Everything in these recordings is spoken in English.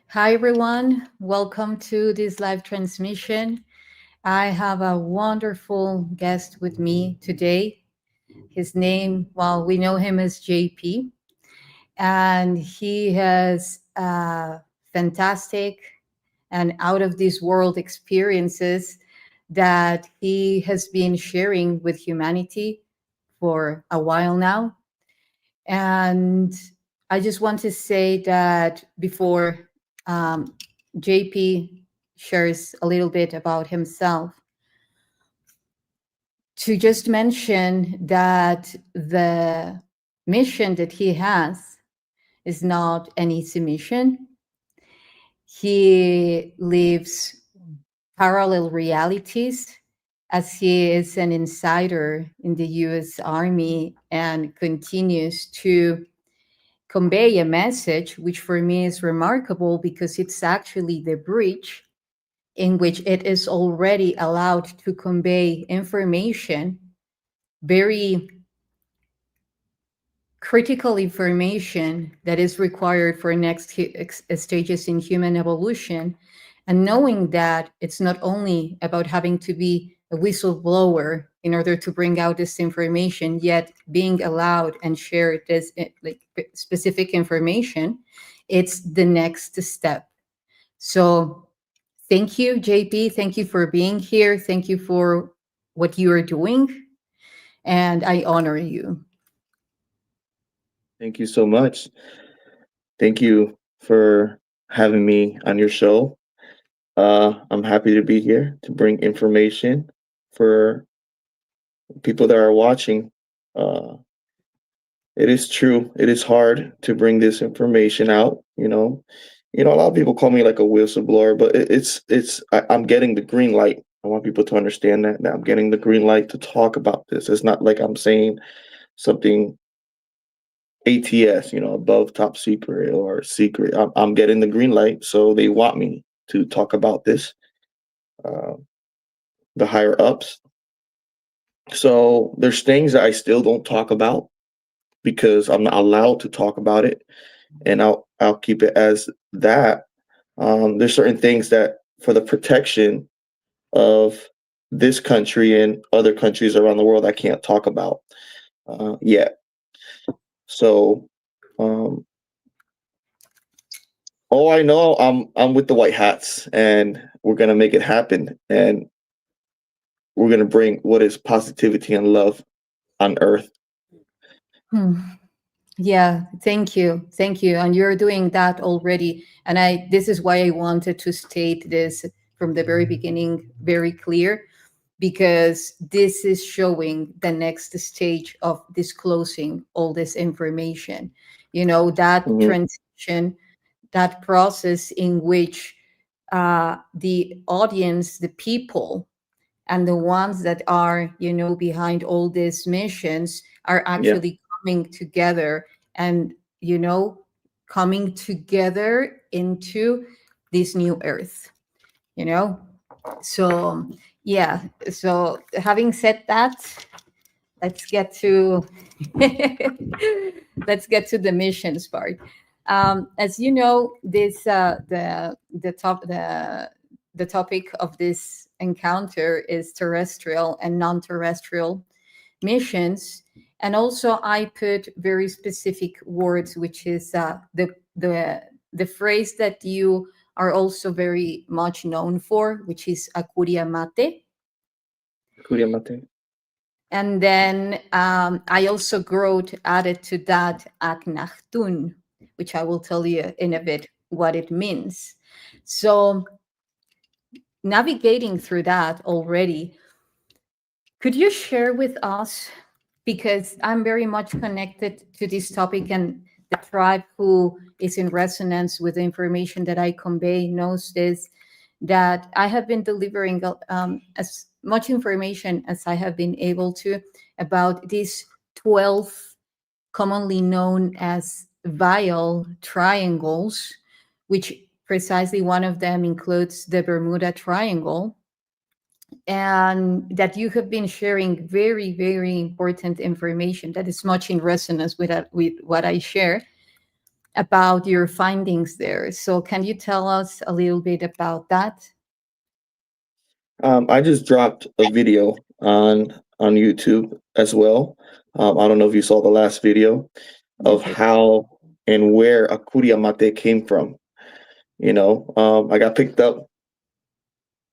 Hi, everyone. Welcome to this live transmission. I have a wonderful guest with me today. His name, well, we know him as JP, and he has fantastic and out of this world experiences that he has been sharing with humanity for a while now. And I just want to say that before JP shares a little bit about himself, to just mention that the mission that he has is not an easy mission. He lives parallel realities as he is an insider in the US Army and continues to convey a message, which for me is remarkable because it's actually the bridge in which it is already allowed to convey information, very critical information that is required for next stages in human evolution. And knowing that it's not only about having to be a whistleblower in order to bring out this information, yet being allowed and share this like specific information, it's the next step. So thank you, JP. Thank you for being here. Thank you for what you are doing. And I honor you. Thank you so much. Thank you for having me on your show. I'm happy to be here to bring information for people that are watching. Uh, it is true. It is hard to bring this information out. A lot of people call me like a whistleblower, but I'm getting the green light. I want people to understand that I'm getting the green light to talk about this. It's not like I'm saying something ATS, above top secret or secret. I'm getting the green light, so they want me to talk about this. The higher ups. So there's things that I still don't talk about because I'm not allowed to talk about it, and I'll keep it as that. There's certain things that for the protection of this country and other countries around the world I can't talk about yet. So all I know, I'm with the white hats, and we're gonna make it happen, and we're gonna bring what is positivity and love on Earth. Yeah, thank you. And you're doing that already. And this is why I wanted to state this from the very beginning very clear, because this is showing the next stage of disclosing all this information. That transition, that process in which the audience, the people, and the ones that are, behind all these missions are actually coming together and, coming together into this new earth, So Yeah. So having said that, let's get to let's get to the missions part. As you know, this the topic of this encounter is terrestrial and non-terrestrial missions, and also I put very specific words, which is the phrase that you are also very much known for, which is akuria mate. Kuriamate. And then I also wrote, added to that Aknachtun, which I will tell you in a bit what it means. So, navigating through that already, could you share with us, because I'm very much connected to this topic, and the tribe who is in resonance with the information that I convey knows this, that I have been delivering as much information as I have been able to about these 12 commonly known as vial triangles, which precisely one of them includes the Bermuda Triangle, and that you have been sharing very, very important information that is much in resonance with what I share about your findings there. So, can you tell us a little bit about that? I just dropped a video on YouTube as well. I don't know if you saw the last video of Yes, how and where Akuria Mate came from. I got picked up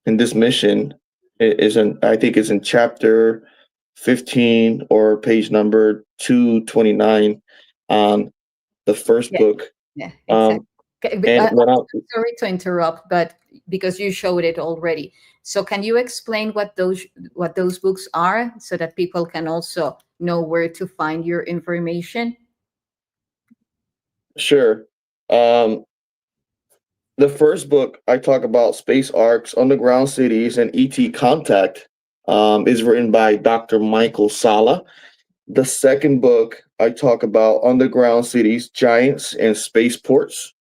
in this mission. It is in, I think it's in chapter 15 or page number 229 on the first yeah, book. yeah, exactly. Um, Okay, and I'm when I so sorry to interrupt, but because you showed it already. So, can you explain what those books are so that people can also know where to find your information? Sure. Um, the first book I talk about space arcs, underground cities, and ET contact is written by Dr. Michael Sala. The second book I talk about underground cities, giants, and spaceports.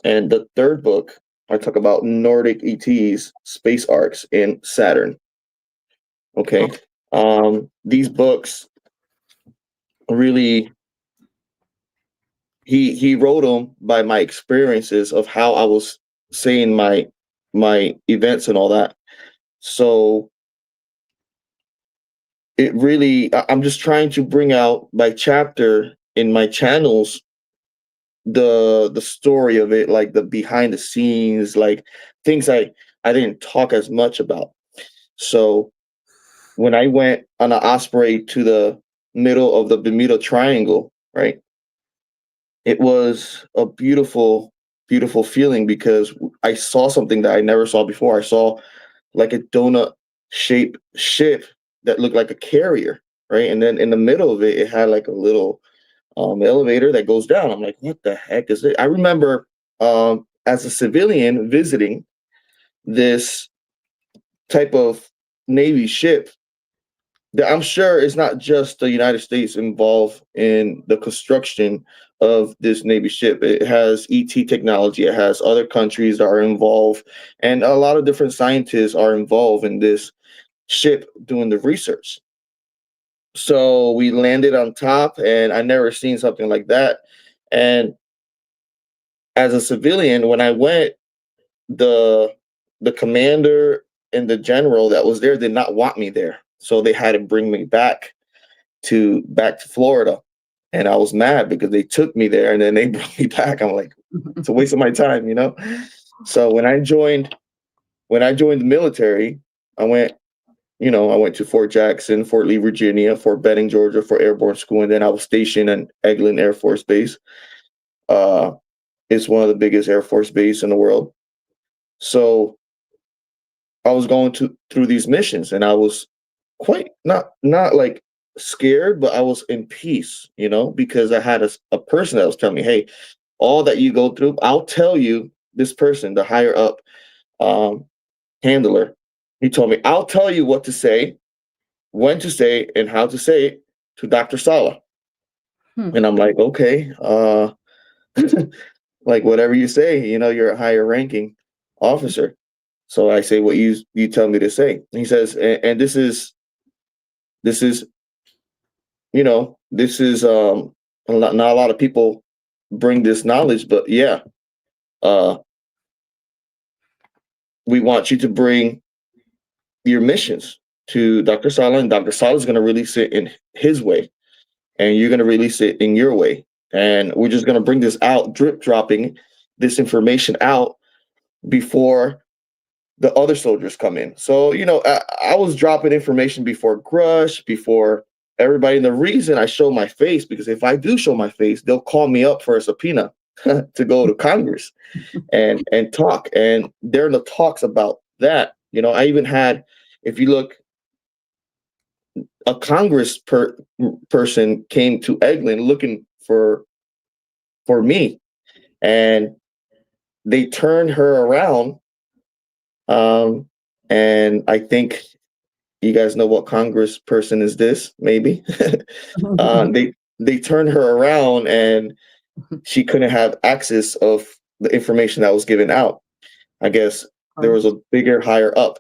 And the third book I talk about Nordic ETs, space arcs, and Saturn. Okay. These books really he wrote them by my experiences of how I was seeing my events and all that. So it really I'm just trying to bring out by chapter in my channels the story of it, like the behind the scenes, like things I didn't talk as much about. So when I went on an osprey to the middle of the Bermuda Triangle, right? It was a beautiful, beautiful feeling because I saw something that I never saw before. I saw like a donut shaped ship that looked like a carrier, right? And then in the middle of it, it had like a little elevator that goes down. I'm like, what the heck is it? I remember as a civilian visiting this type of Navy ship that I'm sure it's not just the United States involved in the construction of this Navy ship. It has ET technology. It has other countries that are involved, and a lot of different scientists are involved in this ship doing the research. So we landed on top, and I never seen something like that. And as a civilian, when I went, the the commander and the general that was there did not want me there, so they had to bring me back to Florida. And I was mad because they took me there and then they brought me back. I'm like, it's a waste of my time. So when I joined the military, I went, I went to Fort Jackson, Fort Lee, Virginia, Fort Benning, Georgia for airborne school, and then I was stationed in Eglin Air Force Base. Uh, it's one of the biggest Air Force base in the world. So I was going to through these missions, and I was quite not like scared, but I was in peace, because I had a person that was telling me, "Hey, all that you go through, I'll tell you." This person, the higher up um, handler, he told me, "I'll tell you what to say, when to say, and how to say it to Dr. Sala." Hmm. And I'm like, "Okay, like whatever you say, you're a higher ranking officer." So I say what you tell me to say. He says, and this is this is not a lot of people bring this knowledge, but yeah, uh, we want you to bring your missions to Dr. Sala, and Dr. Sala is going to release it in his way, and you're going to release it in your way. And we're just going to bring this out, drip dropping this information out before the other soldiers come in. So, I was dropping information before Grush, before everybody. And the reason I show my face, because if I do show my face, they'll call me up for a subpoena to go to Congress and talk. And there are the talks about that. I even had, if you look, a person came to Eglin looking for me, and they turned her around. And I think you guys know what Congress person is this, maybe. They turned her around, and she couldn't have access of the information that was given out. I guess there was a bigger, higher up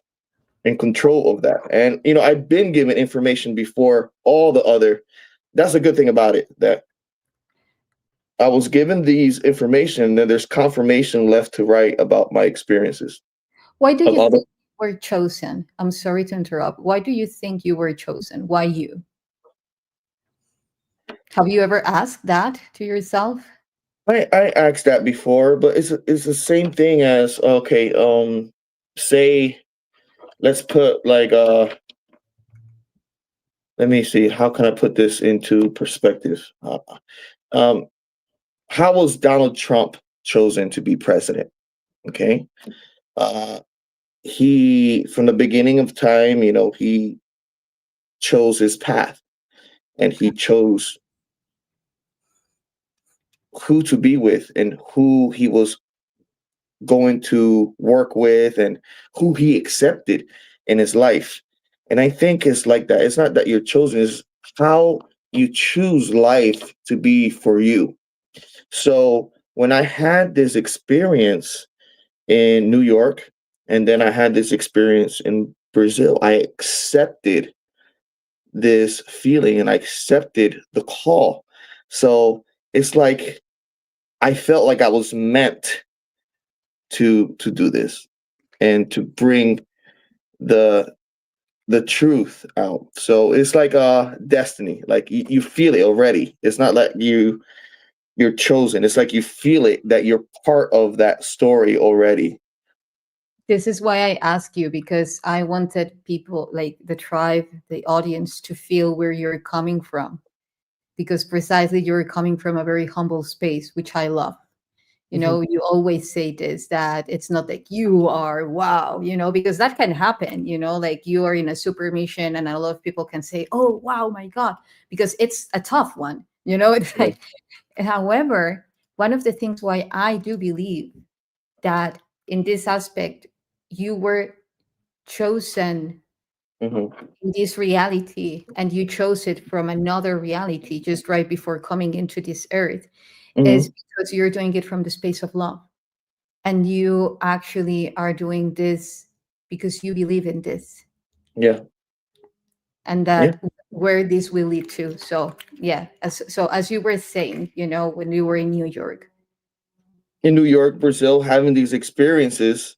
in control of that. And I've been given information before all the other. That's a good thing about it, that I was given these information, then there's confirmation left to right about my experiences Why do of you other. think you were chosen? I'm sorry to interrupt. Why do you think you were chosen? Why you? Have you ever asked that to yourself? I asked that before, but it's the same thing as, okay, say, let's put like let me see, how can I put this into perspective? Um, how was Donald Trump chosen to be president? Okay, uh, he from the beginning of time, he chose his path, and he chose who to be with and who he was going to work with and who he accepted in his life. And I think it's like that. It's not that you're chosen, it's how you choose life to be for you. So when I had this experience in New York, and then I had this experience in Brazil, I accepted this feeling and I accepted the call. So it's like I felt like I was meant to do this and to bring the the truth out. So it's like destiny. Like you feel it already. It's not like you're chosen. It's like you feel it that you're part of that story already. This is why I ask you, because I wanted people like the tribe, the audience, to feel where you're coming from, because precisely you're coming from a very humble space, which I love. Mhm. You always say this, that it's not like you are wow, because that can happen, like you are in a super mission and a lot of people can say, oh, wow, my God, because it's a tough one, it's Yeah. like, however, one of the things why I do believe that in this aspect, you were chosen Mhm. in this reality and you chose it from another reality just right before coming into this earth, is Mhm. because you're doing it from the space of love. And you actually are doing this because you believe in this, Yeah. and Yeah. that where this will lead to. So yeah, as you were saying, when you were in New York. In New York, Brazil, having these experiences,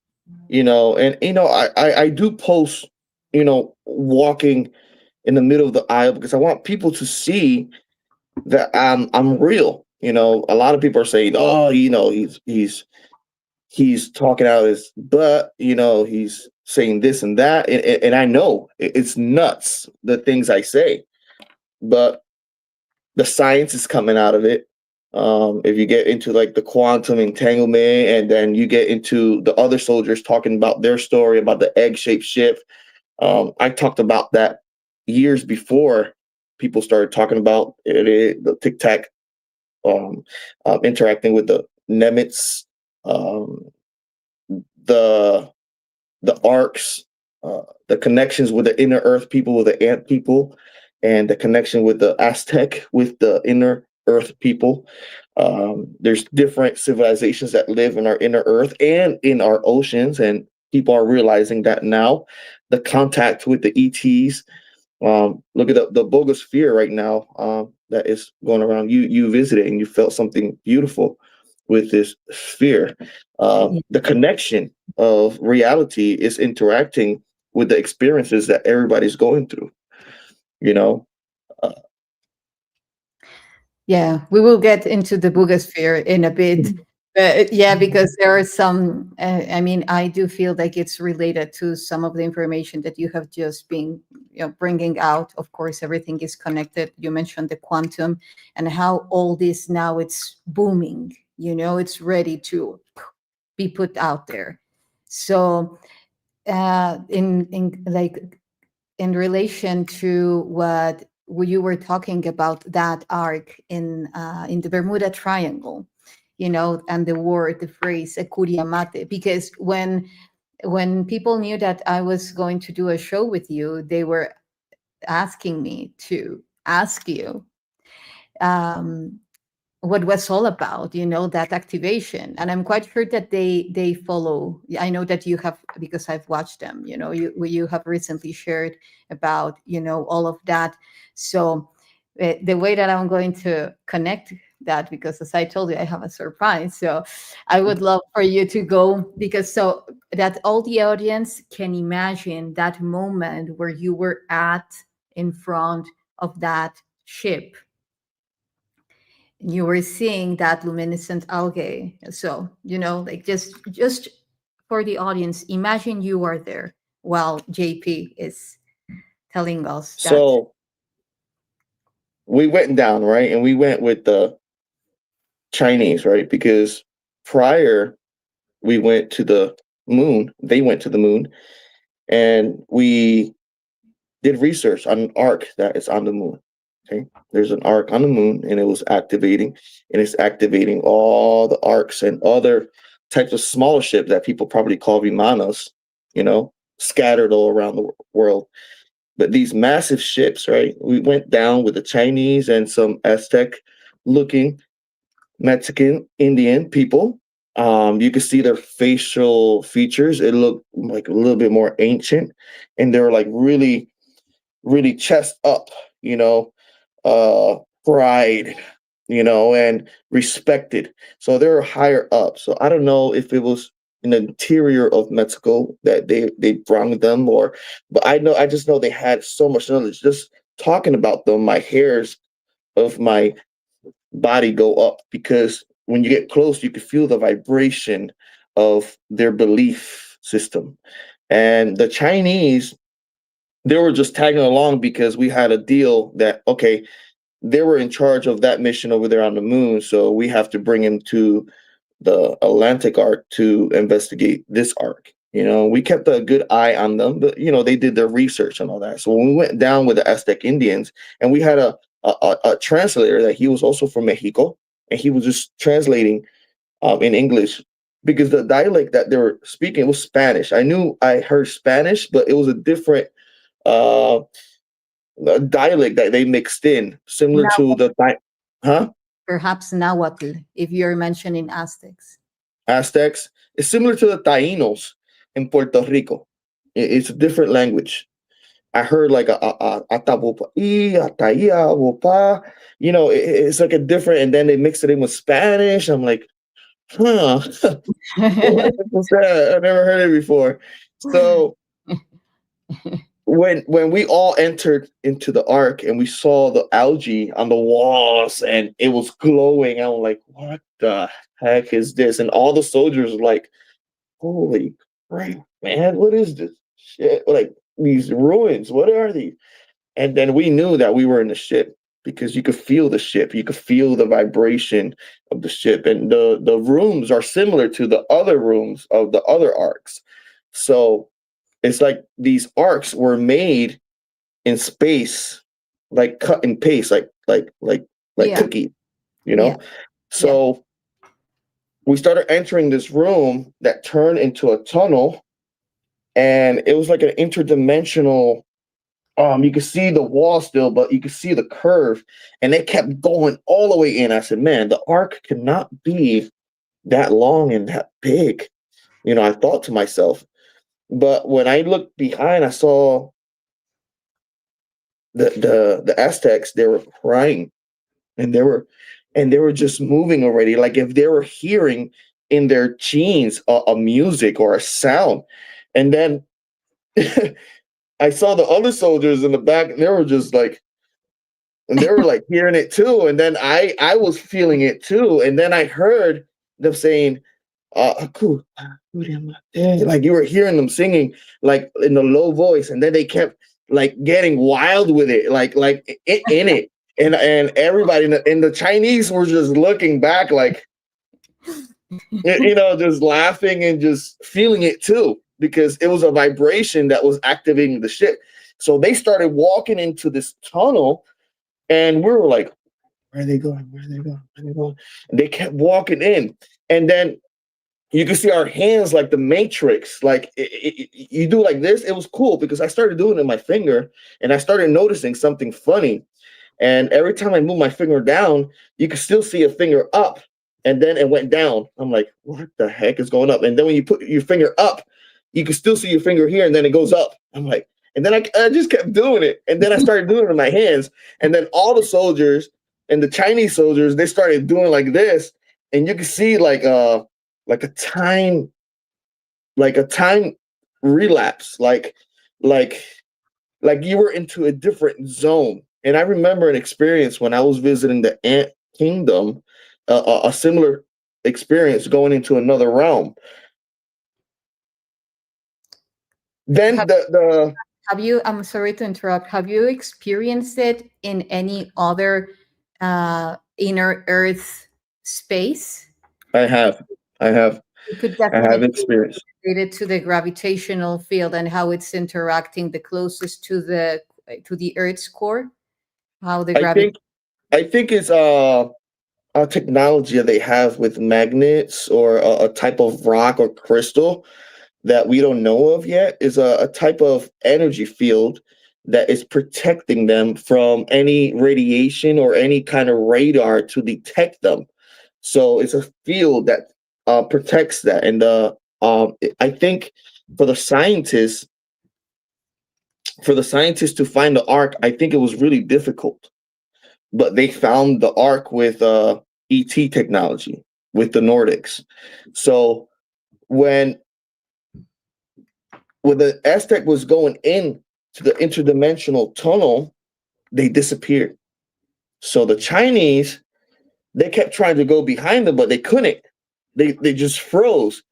and I do post, walking in the middle of the aisle because I want people to see that I'm real. A lot of people are saying, oh, he's talking out his butt, he's saying this and that, and I know it's nuts the things I say, but the science is coming out of it. If you get into like the quantum entanglement, and then you get into the other soldiers talking about their story about the egg-shaped ship, I talked about that years before people started talking about the Tic Tac, interacting with the Nemitz, um, the arcs, the connections with the inner Earth people, with the Ant people, and the connection with the Aztec, with the inner Earth people. There's different civilizations that live in our inner Earth and in our oceans, and people are realizing that now. The contact with the ETs. Look at the bogosphere right now, that is going around. You visited and you felt something beautiful with this sphere. Yeah. The connection of reality is interacting with the experiences that everybody's going through. You know, uh, Yeah, we will get into the Boogosphere in a bit. Yeah, because there are some, I mean, I do feel like it's related to some of the information that you have just been, bringing out. Of course, everything is connected. You mentioned the quantum and how all this now it's booming, it's ready to be put out there. So, in like in relation to what you were talking about, that arc in the Bermuda Triangle, and the word, the phrase "ekuriamate," because when people knew that I was going to do a show with you, they were asking me to ask you, um, what was all about, that activation. And I'm quite sure that they follow. I know that you have, because I've watched them, you have recently shared about, all of that. So the way that I'm going to connect that, because as I told you, I have a surprise. So I would love for you to go, because so that all the audience can imagine that moment where you were at in front of that ship, you were seeing that luminescent algae. So, like just for the audience, imagine you are there while JP is telling us that. so we went down, right, and we went with the Chinese, right, because prior we went to the moon. They went to the moon, and we did research on an arc that is on the moon. Okay, there's an arc on the moon, and it was activating, and it's activating all the arcs and other types of smaller ships that people probably call vimanas, scattered all around the world. But these massive ships, right? We went down with the Chinese and some Aztec looking Mexican Indian people. You could see their facial features. It looked like a little bit more ancient, and they were like really, really chest up, you know, pride, and respected. So they were higher up. So I don't know if it was in the interior of Mexico that they brought them, but I just know they had so much knowledge. Just talking about them, my hairs of my body go up, because when you get close, you can feel the vibration of their belief system. And the Chinese, they were just tagging along because we had a deal that, okay, they were in charge of that mission over there on the moon, so we have to bring him to the Atlantic arc to investigate this arc. We kept a good eye on them, but they did their research and all that. So when we went down with the Aztec Indians, and we had a translator that he was also from Mexico, and he was just translating in English, because the dialect that they were speaking was Spanish. I knew I heard Spanish, but it was a different uh, dialect that they mixed in, similar Now, to huh? perhaps Nahuatl, if you're mentioning Aztecs. Aztecs. It's similar to the Tainos in Puerto Rico. It's a different language. I heard like a atabopa, ataia, wopa. It's like a different, and then they mix it in with Spanish. I'm like, huh, what was that? I never heard it before. So when we all entered into the ark and we saw the algae on the walls and it was glowing, I'm like, what the heck is this? And all the soldiers were like, holy crap, man, what is this shit? Like, these ruins, what are these? And then we knew that we were in the ship, because you could feel the ship, you could feel the vibration of the ship, and the rooms are similar to the other rooms of the other arcs. So it's like these arcs were made in space, like cut and paste, like Yeah, cookie, yeah, yeah. so we started entering this room that turned into a tunnel, and it was like an interdimensional. You could see the wall still, but you could see the curve, and they kept going all the way in. I said, man, the arc cannot be that long and that big. I thought to myself. But when I looked behind, I saw the Aztecs. They were crying, and they were just moving already, like if they were hearing in their genes a music or a sound. And then I saw the other soldiers in the back, and they were just like, and they were like hearing it too. And then I was feeling it too. And then I heard them saying, "Aku, like you were hearing them singing like in a low voice, and then they kept like getting wild with it, in it. And everybody in the Chinese were just looking back, like just laughing and just feeling it too, because it was a vibration that was activating the ship. So they started walking into this tunnel, and we were like, "Where are they going? Where are they going? Where are they going?" And they kept walking in, and then you can see our hands like the Matrix. Like you do like this. It was cool because I started doing it in my finger, and I started noticing something funny. And every time I move my finger down, you can still see a finger up, and then it went down. I'm like, what the heck is going up? And then when you put your finger up, you can still see your finger here, and then it goes up. I'm like, and then I just kept doing it, and then I started doing it in my hands, and then all the soldiers and the Chinese soldiers, they started doing like this, and you can see like a time like a time relapse, like like you were into a different zone. And I remember an experience when I was visiting the Ant Kingdom, a similar experience going into another realm. Then Have, the have you, I'm sorry to interrupt, have you experienced it in any other inner Earth space? I have I have You could I have definitely experience. relate it to the gravitational field and how it's interacting the closest to the Earth's core. How the I gravity. think I think it's a technology that they have with magnets, or a type of rock or crystal that we don't know of yet, is a type of energy field that is protecting them from any radiation or any kind of radar to detect them. So it's a field that protects that. And I think for the scientists, to find the ark, I think it was really difficult, but they found the ark with ET technology with the Nordics. So when the Aztec was going in to the interdimensional tunnel, they disappeared. So the Chinese, they kept trying to go behind them, but they couldn't. They just froze.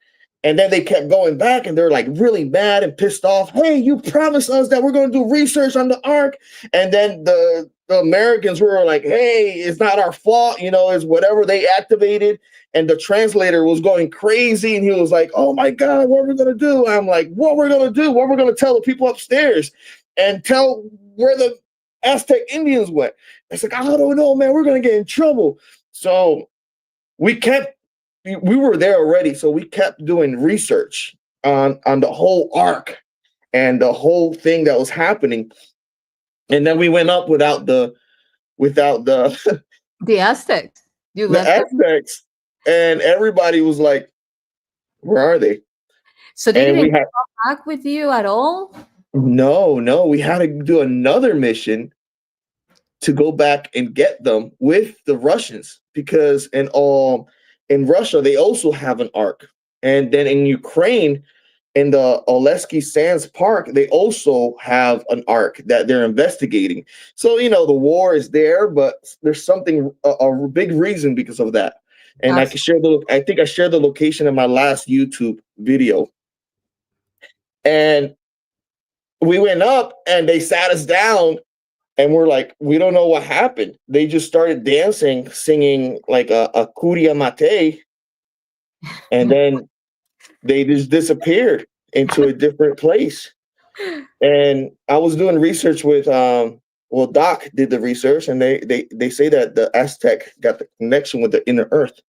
And then they kept going back, and they're like really mad and pissed off. Hey, you promised us that we're going to do research on the ark. And then the Americans were like, hey, it's not our fault. It's whatever they activated. And the translator was going crazy. And he was like, oh my God, what are we going to do? I'm like, what we're going to do? What we're going to tell the people upstairs and tell where the Aztec Indians went. It's like, I don't know, man. We're going to get in trouble. So we kept we were there already, so we kept doing research on the whole arc and the whole thing that was happening. And then we went up without the The Aztecs. You the left them. Aztecs, and everybody was like, "Where are they?" So they And we didn't had come back with you at all? no, we had to do another mission to go back and get them with the Russians, because in Russia they also have an arc, and then in Ukraine, in the Oleski Sands Park, they also have an arc that they're investigating. So the war is there, but there's something a big reason because of that. And I think I shared the location in my last YouTube video. And we went up, and they sat us down, and we're like, we don't know what happened. They just started dancing, singing like a Kuria Mate, and then they just disappeared into a different place. And I was doing research with Doc did the research, and they say that the Aztec got the connection with the inner earth,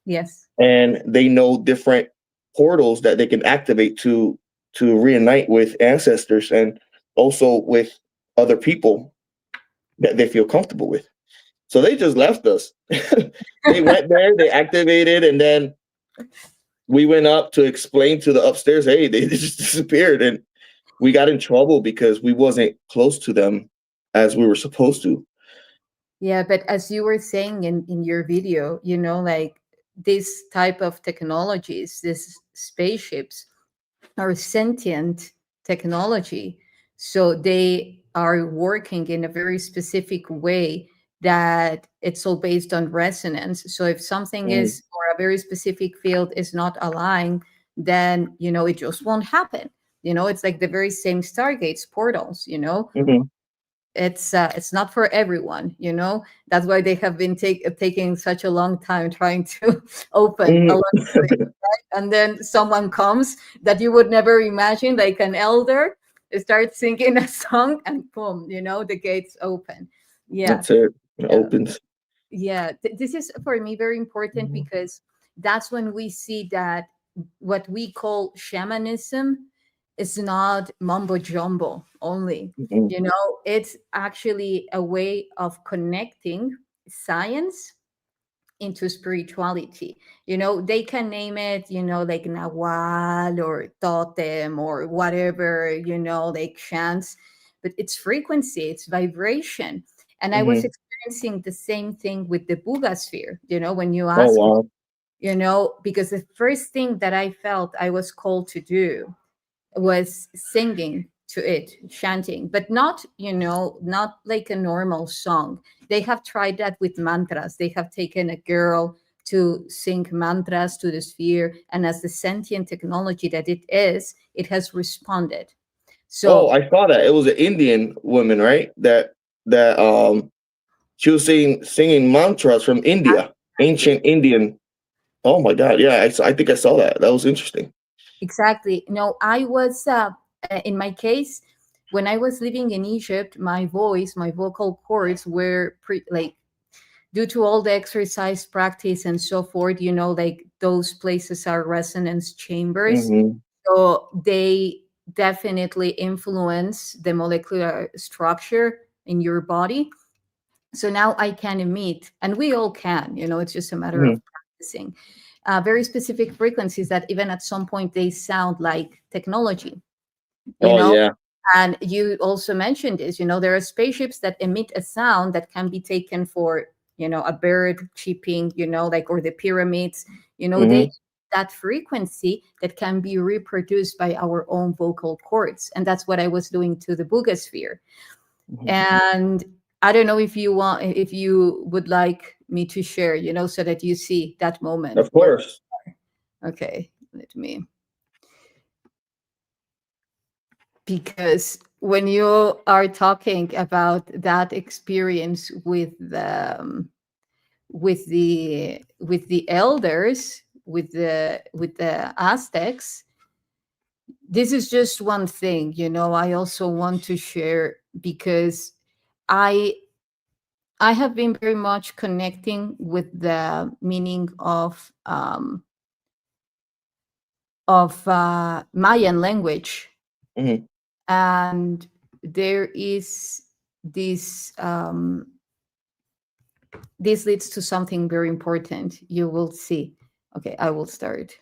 Yes. and they know different portals that they can activate to reunite with ancestors, and also with other people that they feel comfortable with. So they just left us. They went there, they activated, and then we went up to explain to the upstairs, hey, they just disappeared, and we got in trouble because we wasn't close to them as we were supposed to. Yeah, but as you were saying in your video, like this type of technologies, these spaceships are sentient technology. So they are working in a very specific way that it's all based on resonance. So if something Mm-hmm. is, or a very specific field is not aligned, then, it just won't happen. It's like the very same stargates, portals, Mm-hmm. it's not for everyone. That's why they have been taking such a long time trying to open a lot of things, right? And then someone comes that you would never imagine, like an elder, starts singing a song, and boom, the gates open. Yeah. That's it. It Yeah. opens. Yeah, this is for me very important, Mm-hmm. because that's when we see that what we call shamanism is not mumbo jumbo only. It's actually a way of connecting science into spirituality. They can name it, like Nahual or totem or whatever, like chants, but it's frequency, it's vibration. And I was Mm-hmm. experiencing the same thing with the Buga sphere, when you Oh ask me, wow. because the first thing that I felt I was called to do was singing to it, chanting, but not, not like a normal song. They have tried that with mantras. They have taken a girl to sing mantras to the sphere, and as the sentient technology that it is, it has responded. Oh, So I saw that. It was an Indian woman, right? That she was singing mantras from India, ancient Indian. Oh my God. Yeah, I think I saw that. That was interesting. exactly. No, I was, in my case, when I was living in Egypt, my voice, my vocal cords were like, due to all the exercise practice and so forth, like those places are resonance chambers. Mm-hmm. So they definitely influence the molecular structure in your body. So now I can emit, and we all can, it's just a matter Mm-hmm. of practicing very specific frequencies that even at some point they sound like technology, you Oh know yeah. and you also mentioned this, there are spaceships that emit a sound that can be taken for, a bird chirping, like, or the pyramids, they Mm-hmm. that frequency that can be reproduced by our own vocal cords. And that's what I was doing to the Bugosphere. Mm-hmm. And I don't know if you would like me to share, so that you see that moment Of where, course. okay, let me, because when you are talking about that experience with the elders, with the Aztecs, this is just one thing, I also want to share, because i I have been very much connecting with the meaning of Mayan language. Mm-hmm. And there is this, this leads to something very important. You will see. Okay, I will start.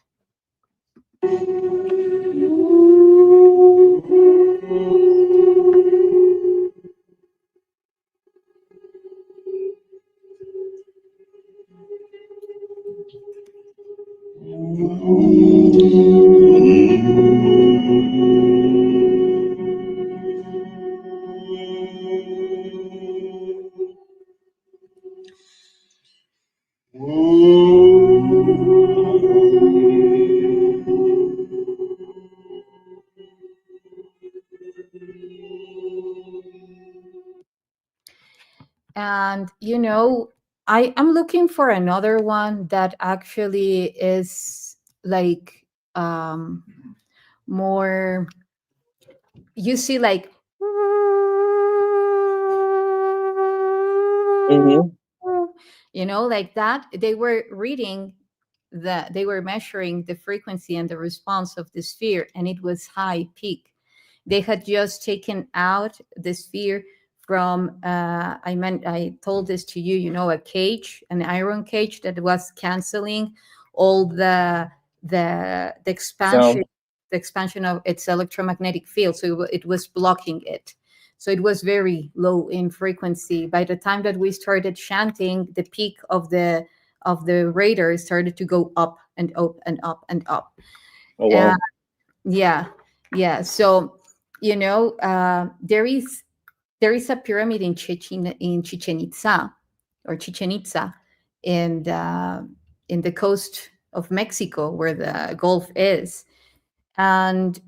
And I am looking for another one that actually is like, um more, you see, like, Mm-hmm. like that. They were measuring the frequency and the response of the sphere, and it was high peak. They had just taken out the sphere from, I told this to you, a cage, an iron cage that was canceling all the the expansion Sound. the expansion of its electromagnetic field, so it was blocking it. So it was very low in frequency. By the time that we started chanting, the peak of the radar started to go up and up and up and up. Oh Uh, wow. yeah, yeah. So there is a pyramid in Chichen Itza, or Chichen Itza, and in the coast of Mexico, where the Gulf is, and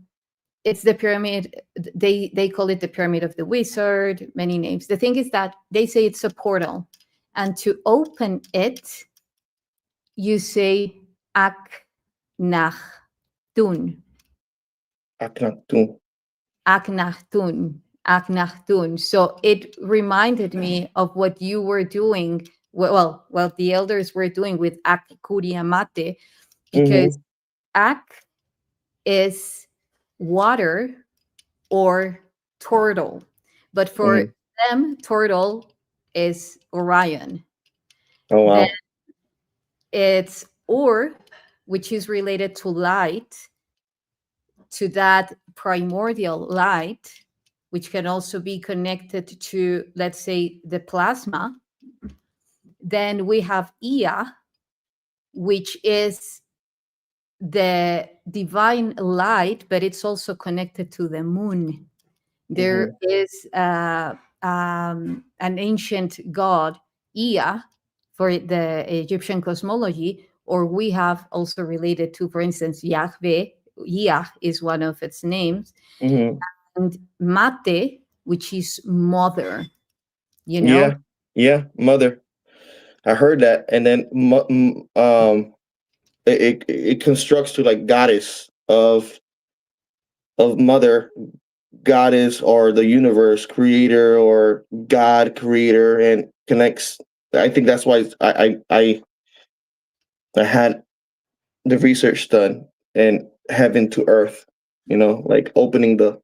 it's the pyramid. They call it the pyramid of the wizard. Many names. The thing is that they say it's a portal, and to open it, you say Akhenaten. Akhenaten. Akhenaten. So it reminded me of what you were doing. Well, the elders were doing with Akkuriamate, because Mm-hmm. Ak is water or turtle, but for Mm-hmm. them, turtle is Orion. Oh Then wow. it's Ur, which is related to light, to that primordial light, which can also be connected to, let's say, the plasma. Then we have Ea, which is the divine light, but it's also connected to the moon. There Mm-hmm. is an ancient god, Ea, for the Egyptian cosmology, or we have also related to, for instance, Yahweh. Yah is one of its names, Mm-hmm. and Mate, which is mother, you know? Yeah. Yeah. Mother. I heard that, and then it constructs to like goddess of mother, goddess, or the universe creator, or God creator, and connects. I think that's why I had the research done, and heaven to earth. Like opening the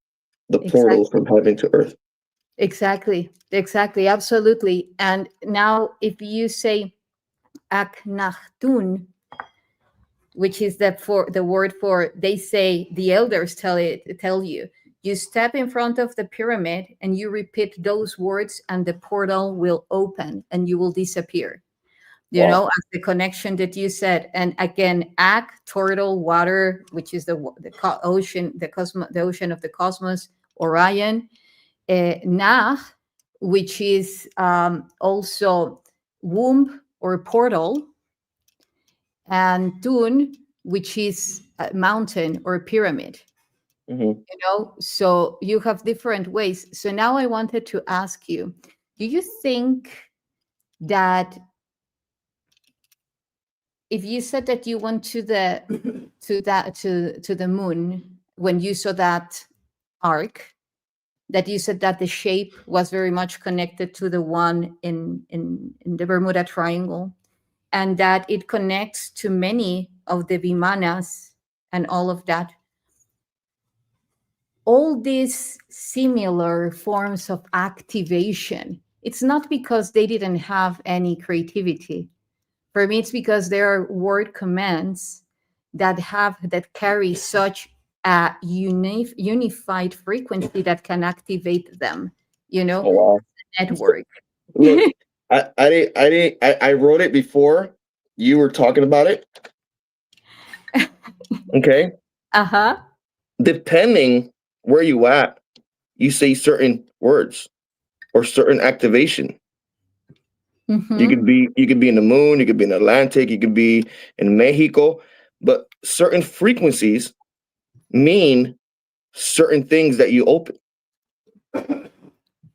portal Exactly. from heaven to earth. Exactly, absolutely. And now, if you say Akhenaten, which is the word for, they say, the elders tell you, you step in front of the pyramid and you repeat those words, and the portal will open and you will disappear. Wow. As the connection that you said. And again, Ak, turtle, water, which is the ocean, the ocean of the cosmos, Orion, Nah, which is also womb or portal, and Tun, which is a mountain or pyramid. Hmm. So you have different ways. So now I wanted to ask you, do you think that if you said that you went to the moon when you saw that arc, that you said that the shape was very much connected to the one in the Bermuda Triangle, and that it connects to many of the Vimanas and all of that. All these similar forms of activation, it's not because they didn't have any creativity. For me, it's because there are word commands that carry such a unified frequency that can activate them. Oh wow. Network. Look, I wrote it before you were talking about it. Okay. Uh huh. Depending where you at, you say certain words or certain activation. Mm-hmm. You could be in the moon, you could be in Atlantic, you could be in Mexico, but certain frequencies mean certain things that you open,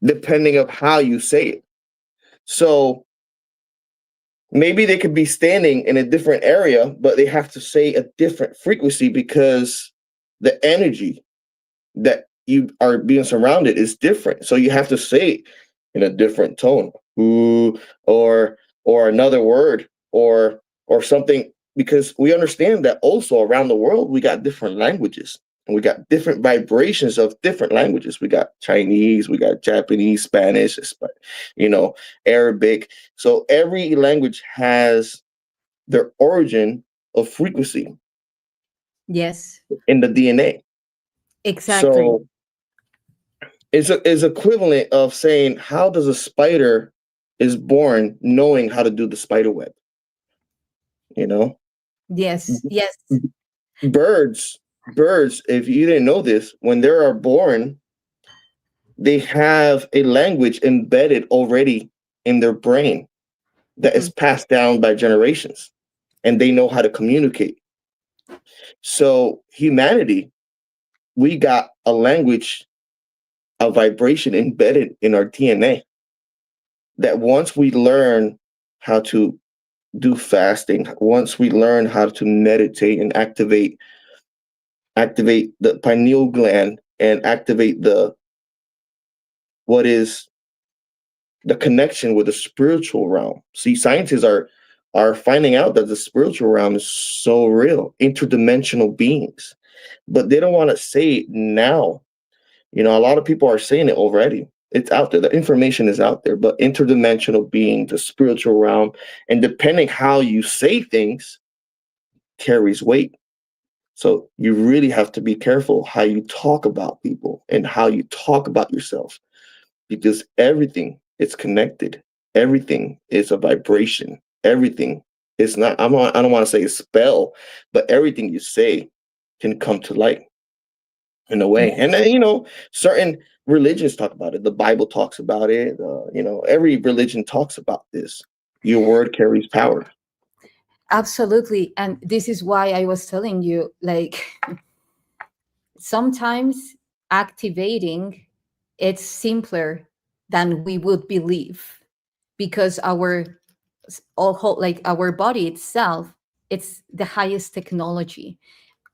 depending of how you say it. So maybe they could be standing in a different area, but they have to say a different frequency because the energy that you are being surrounded is different. So you have to say it in a different tone, ooh, or another word, or something, because we understand that also around the world we got different languages. And we got different vibrations of different languages. We got Chinese, we got Japanese, Spanish, you know, Arabic. So every language has their origin of frequency. Yes, in the DNA. exactly. So is equivalent of saying, how does a spider is born knowing how to do the spider web? You know, Yes, yes. birds, if you didn't know this, when they are born, they have a language embedded already in their brain that is Mhm. passed down by generations, and they know how to communicate. So humanity, we got a language, a vibration embedded in our DNA, that once we learn how to do fasting, once we learn how to meditate and activate the pineal gland and activate the what is the connection with the spiritual realm. See, scientists are finding out that the spiritual realm is so real, interdimensional beings, but they don't want to say it now. You know, a lot of people are saying it already. It's out there. The information is out there, but interdimensional being, the spiritual realm, and depending how you say things carries weight. So you really have to be careful how you talk about people and how you talk about yourself, because everything is connected. Everything is a vibration. Everything is not. I don't want to say a spell, but everything you say can come to light in a way. And Yes, then, certain religions talk about it. The Bible talks about it. Every religion talks about this. Your word carries power. absolutely. And this is why I was telling you, like, sometimes activating it's simpler than we would believe, because like our body itself, it's the highest technology.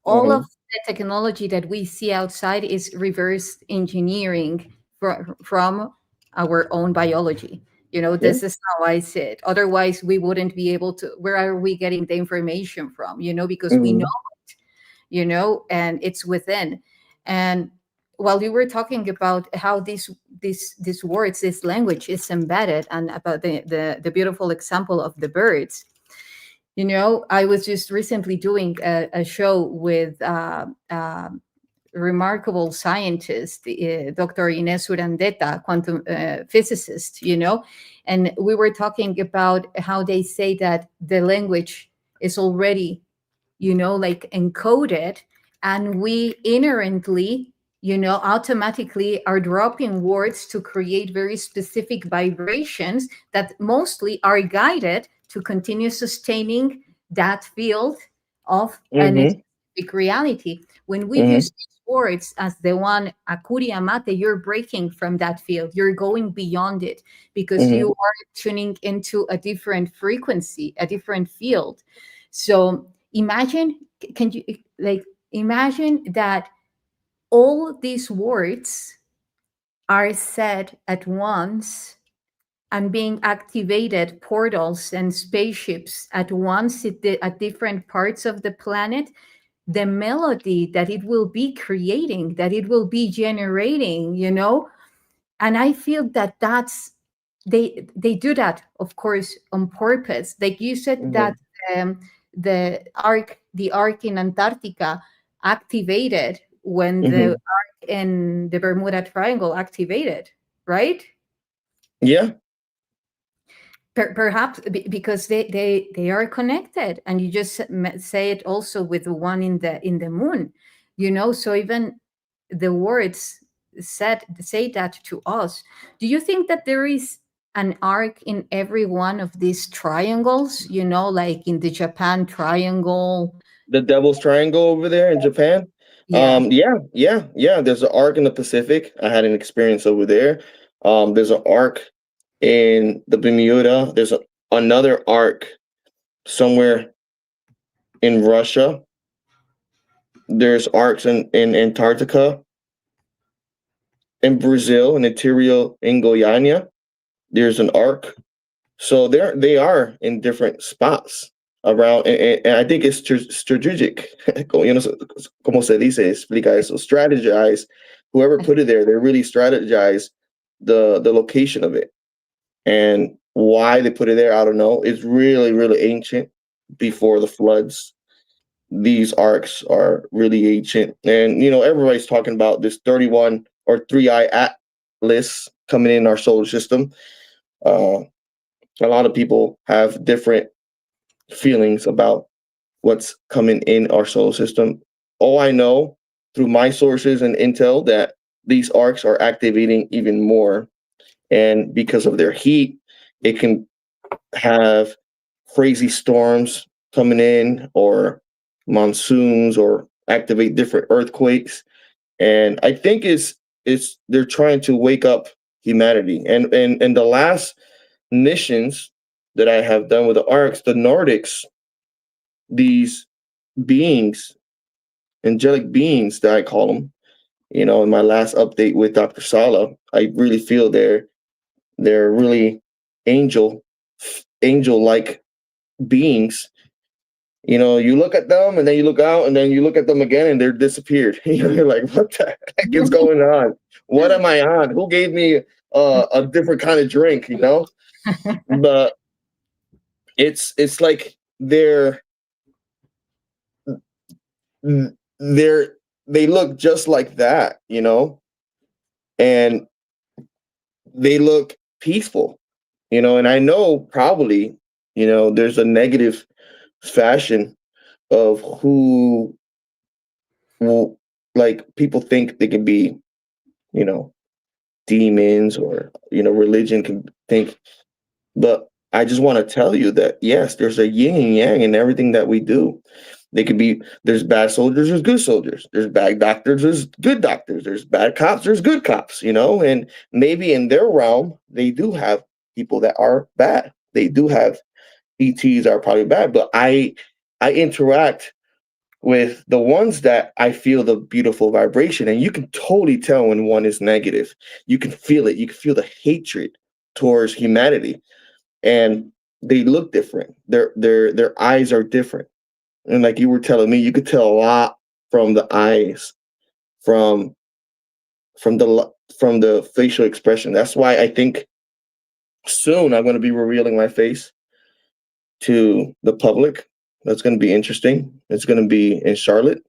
All of Hmm. the technology that we see outside is reverse engineering from our own biology. Yeah. This is how I see it. Otherwise, we wouldn't be able to. Where are we getting the information from? Because we know, Hmm. and it's within. And while you were talking about how these words, this language is embedded, and about the beautiful example of the birds, I was just recently doing a show with remarkable scientist, Dr. Ines Urandeta, quantum physicist, and we were talking about how they say that the language is already, like encoded, and we inherently, automatically are dropping words to create very specific vibrations that mostly are guided to continue sustaining that field of an Hmm. specific reality. When we use Hmm. these words as the one Akuria Mate, you're breaking from that field. You're going beyond it, because you Hmm. are tuning into a different frequency, a different field. So imagine, can you, like, imagine that all these words are said at once and being activated portals and spaceships at once at different parts of the planet. The melody that it will be creating, that it will be generating, and I feel that that's, they do that, of course, on purpose. Like you said that, Hmm. um, the arc in Antarctica activated when the Hmm. arc in the Bermuda Triangle activated, right? Yeah. Perhaps because they are connected, and you just say it also with the one in the moon, so even the words say that to us. Do you think that there is an arc in every one of these triangles, like in the Japan triangle? The Devil's Triangle over there in Japan. Yeah. Yeah. There's an arc in the Pacific. I had an experience over there. There's an arc in the Bermuda. There's another arc somewhere in Russia. There's arcs in Antarctica, in Brazil, in interior in Guyana. There's an arc. So they are in different spots around, and I think it's strategic. Como se dice, explica eso. Strategize. Whoever put it there, they really strategize the location of it, and why they put it there. I don't know. It's really really ancient, before the floods. these arcs are really ancient. And everybody's talking about this 31 or 3i atlas coming in our solar system. Uh, a lot of people have different feelings about what's coming in our solar system. All I know through my sources and intel that these arcs are activating even more, and because of their heat, it can have crazy storms coming in, or monsoons, or activate different earthquakes. And I think it's they're trying to wake up humanity. And the last missions that I have done with the arcs, the Nordics, these beings, angelic beings that I call them, in my last update with Dr. Sala, I really feel they're really angel angel like beings. You look at them and then you look out and then you look at them again and they're disappeared. You're like, what the heck is going on? What am I on? Who gave me a different kind of drink? But it's like they're they look just like that, and they look peaceful, and I know probably, there's a negative fashion of who will, like, people think they can be, you know, demons, or, religion can think. But I just want to tell you that yes, there's a yin and yang in everything that we do. They could be There's bad soldiers, there's good soldiers, there's bad doctors, there's good doctors, there's bad cops, there's good cops, and maybe in their realm they do have people that are bad. They do have ETs are probably bad, but I interact with the ones that I feel the beautiful vibration, and you can totally tell when one is negative. You can feel it. You can feel the hatred towards humanity, and they look different. Their eyes are different, and like you were telling me, you could tell a lot from the eyes, from from the facial expression. That's why I think soon I'm going to be revealing my face to the public. That's going to be interesting. It's going to be in Charlotte.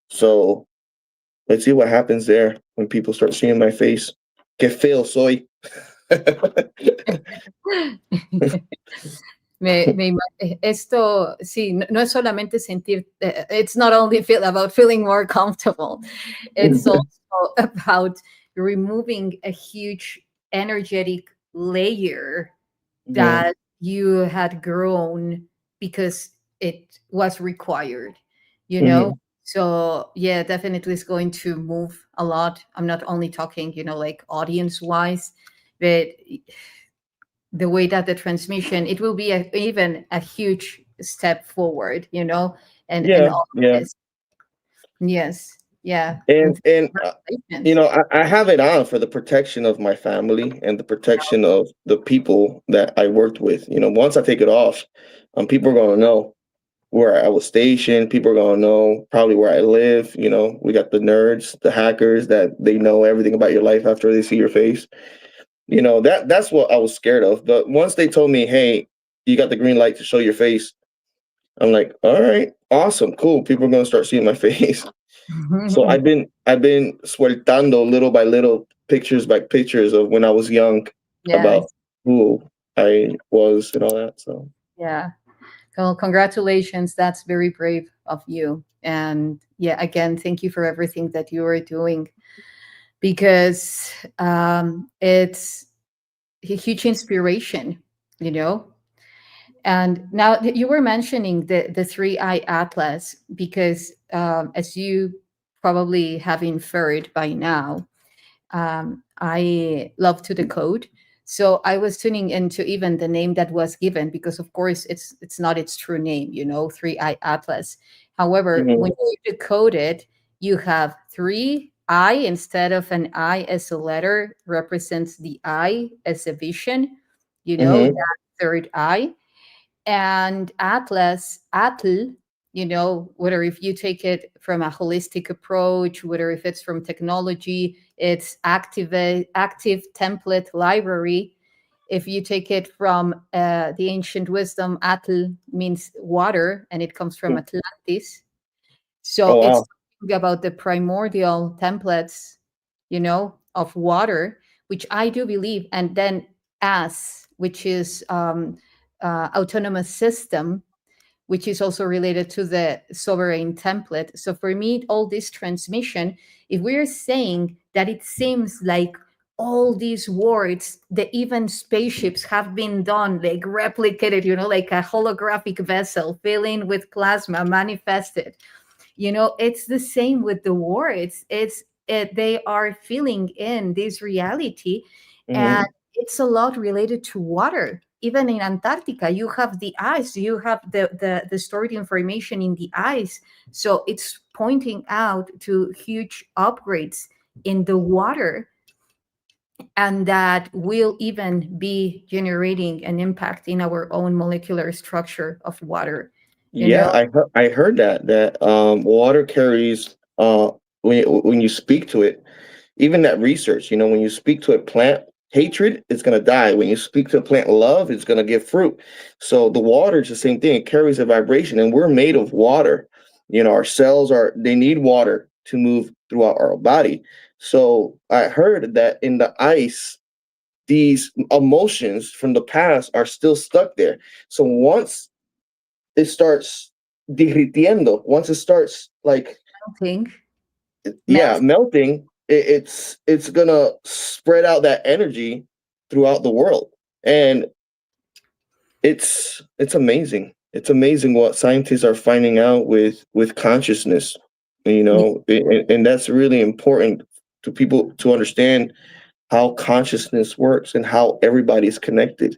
So let's see what happens there when people start seeing my face. Que feo soy. Esto, sí, no es solamente sentir, it's not only feel about feeling more comfortable, it's also about removing a huge energetic layer Mhm, that you had grown because it was required, you know? mhm. So, yeah, definitely it's going to move a lot. I'm not only talking, like audience wise, but the way that the transmission, it will be even a huge step forward, and Yeah, all of yeah. this. Yes, yeah. And And congratulations. I have it on for the protection of my family and the protection of the people that I worked with. Once I take it off, people are going to know where I was stationed. People are going to know probably where I live. We got the nerds, the hackers that they know everything about your life after they see your face. That's what I was scared of. But once they told me, hey, you got the green light to show your face, I'm like, all right, awesome, cool. People are going to start seeing my face. So I've been sueltando little by little, pictures by pictures of when I was young, about Yes, who I was and all that. So yeah. Well, congratulations. That's very brave of you. And yeah, again, thank you for everything that you are doing, because it's a huge inspiration, you know. And now that you were mentioning the three eye atlas, because as you probably have inferred by now, I love to decode. So I was tuning into even the name that was given, because of course it's not its true name, Three Eye Atlas. However, when mhm, you decode it, you have three I instead of an I as a letter represents the I as a vision, mhm, that third eye. And atlas atl, whether if you take it from a holistic approach, whether if it's from technology, it's active template library. If you take it from the ancient wisdom, Atl means water, and it comes from Atlantis. So Oh it's wow. talking about the primordial templates, of water, which I do believe. And then as, which is autonomous system, which is also related to the sovereign template. So for me, all this transmission, if we're saying that it seems like all these words, the even spaceships have been done, like replicated, like a holographic vessel filling with plasma, manifested. It's the same with the words. They are filling in this reality, and Hmm. it's a lot related to water. Even in Antarctica, you have the ice, you have the stored information in the ice. So it's pointing out to huge upgrades in the water, and that will even be generating an impact in our own molecular structure of water. you Yeah, know I heard that water carries when you speak to it, even that research, when you speak to a plant hatred, it's gonna die. When you speak to a plant love, it's gonna give fruit. So the water is the same thing. It carries a vibration, and we're made of water. Our cells they need water to move throughout our body. So I heard that in the ice, these emotions from the past are still stuck there. So once it starts derritiendo, once it starts like Melting, yeah, melt. melting, it's gonna spread out that energy throughout the world. And it's amazing. It's amazing what scientists are finding out with consciousness, and that's really important to people to understand how consciousness works and how everybody's connected.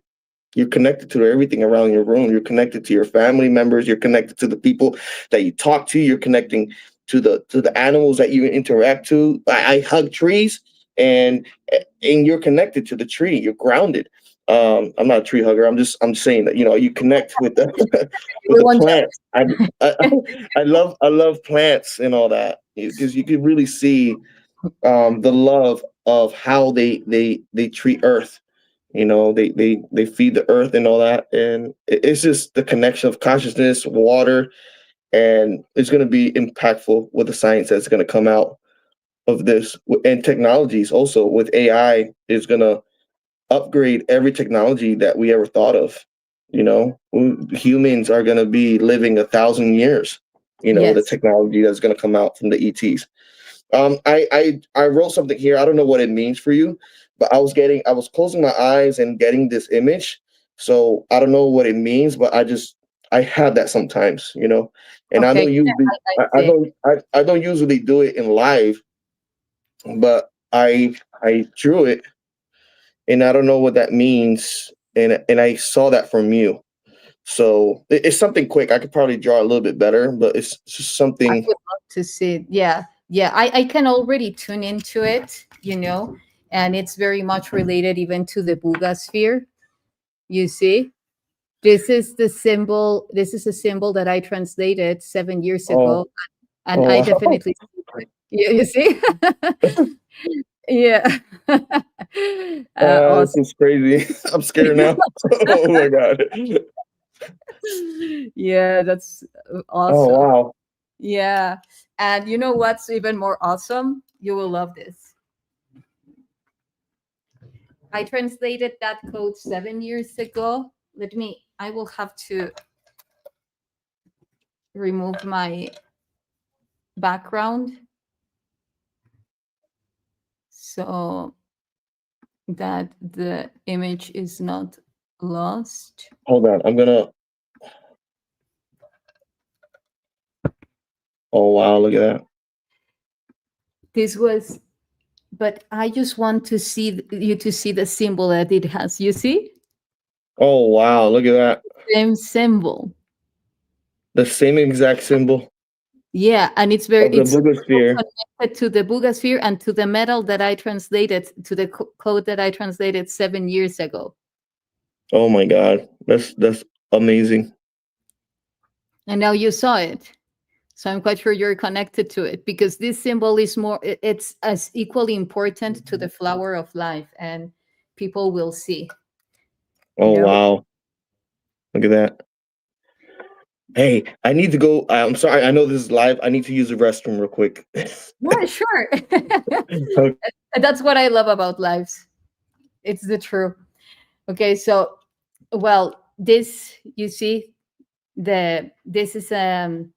You're connected to everything around your room. You're connected to your family members. You're connected to the people that you talk to. You're connecting to the animals that you interact to. I hug trees, and you're connected to the tree. You're grounded. I'm not a tree hugger. I'm just saying that you connect with the with We the won't plants. I I love plants and all that because you can really see the love of how they treat Earth. They feed the earth and all that, and it's just the connection of consciousness, water, and it's going to be impactful with the science that's going to come out of this, and technologies also with AI is going to upgrade every technology that we ever thought of. Humans are going to be living 1,000 years. The Yes. technology that's going to come out from the ETs. I wrote something here. I don't know what it means for you, but I was closing my eyes and getting this image. So I don't know what it means, but I have that sometimes. And I Okay. don't usually I I see. don't I don't usually do it in live, but I drew it, and I don't know what that means, and I saw that from you. So it's something quick. I could probably draw a little bit better, but it's just I something. would love to see it. Yeah. Yeah. I can already tune into it, and it's very much related even to the Buga sphere. You see, this is a symbol that I translated 7 years Oh, ago, and oh I wow. definitely see it. You see? Yeah. This Awesome. is crazy. I'm scared now. Oh my god. Yeah, that's Oh awesome. wow. Yeah. And you know what's even more awesome? You will love this. I translated that code 7 years ago. I will have to remove my background so that the image is not lost. Hold on. I'm gonna. Oh wow. Look at that. This was, but I just want to see you to see the symbol that it has. You see? Oh wow. Look at that. Same symbol. The same exact symbol Yeah, and of the it's so Bugosphere. connected to the Bugasphere and to the metal that I translated, to the code that I translated 7 years ago. Oh my god. That's amazing. And now you saw it. So I'm quite sure you're connected to it because this symbol is more, it's as equally important to the flower of life, and people will see. you Oh know? wow. Look at that. Hey, I need to go. I'm sorry. I know this is live. I need to use the restroom real quick. Yeah, sure. Okay. That's what I love about lives. It's the truth. Okay, so well, this you see this is an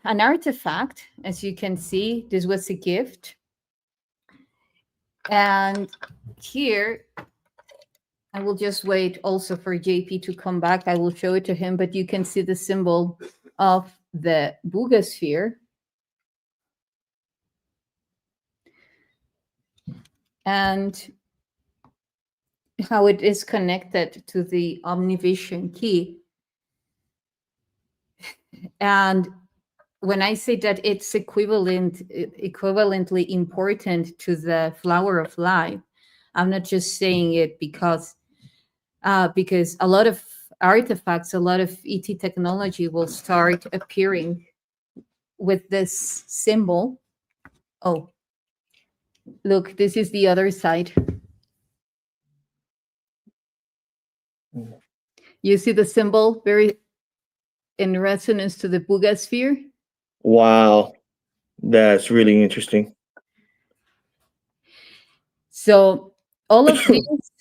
artifact, as you can see. This was a gift, and here I will just wait also for JP to come back. I will show it to him, but you can see the symbol of the Boogosphere. And how it is connected to the omnivision key. And when I say that it's equivalently important to the flower of life, I'm not just saying it because a lot of artifacts, a lot of ET technology will start appearing with this symbol. Oh, look, this is the other side. You see the symbol very in resonance to the Boogosphere. Wow. That's really interesting. So all of these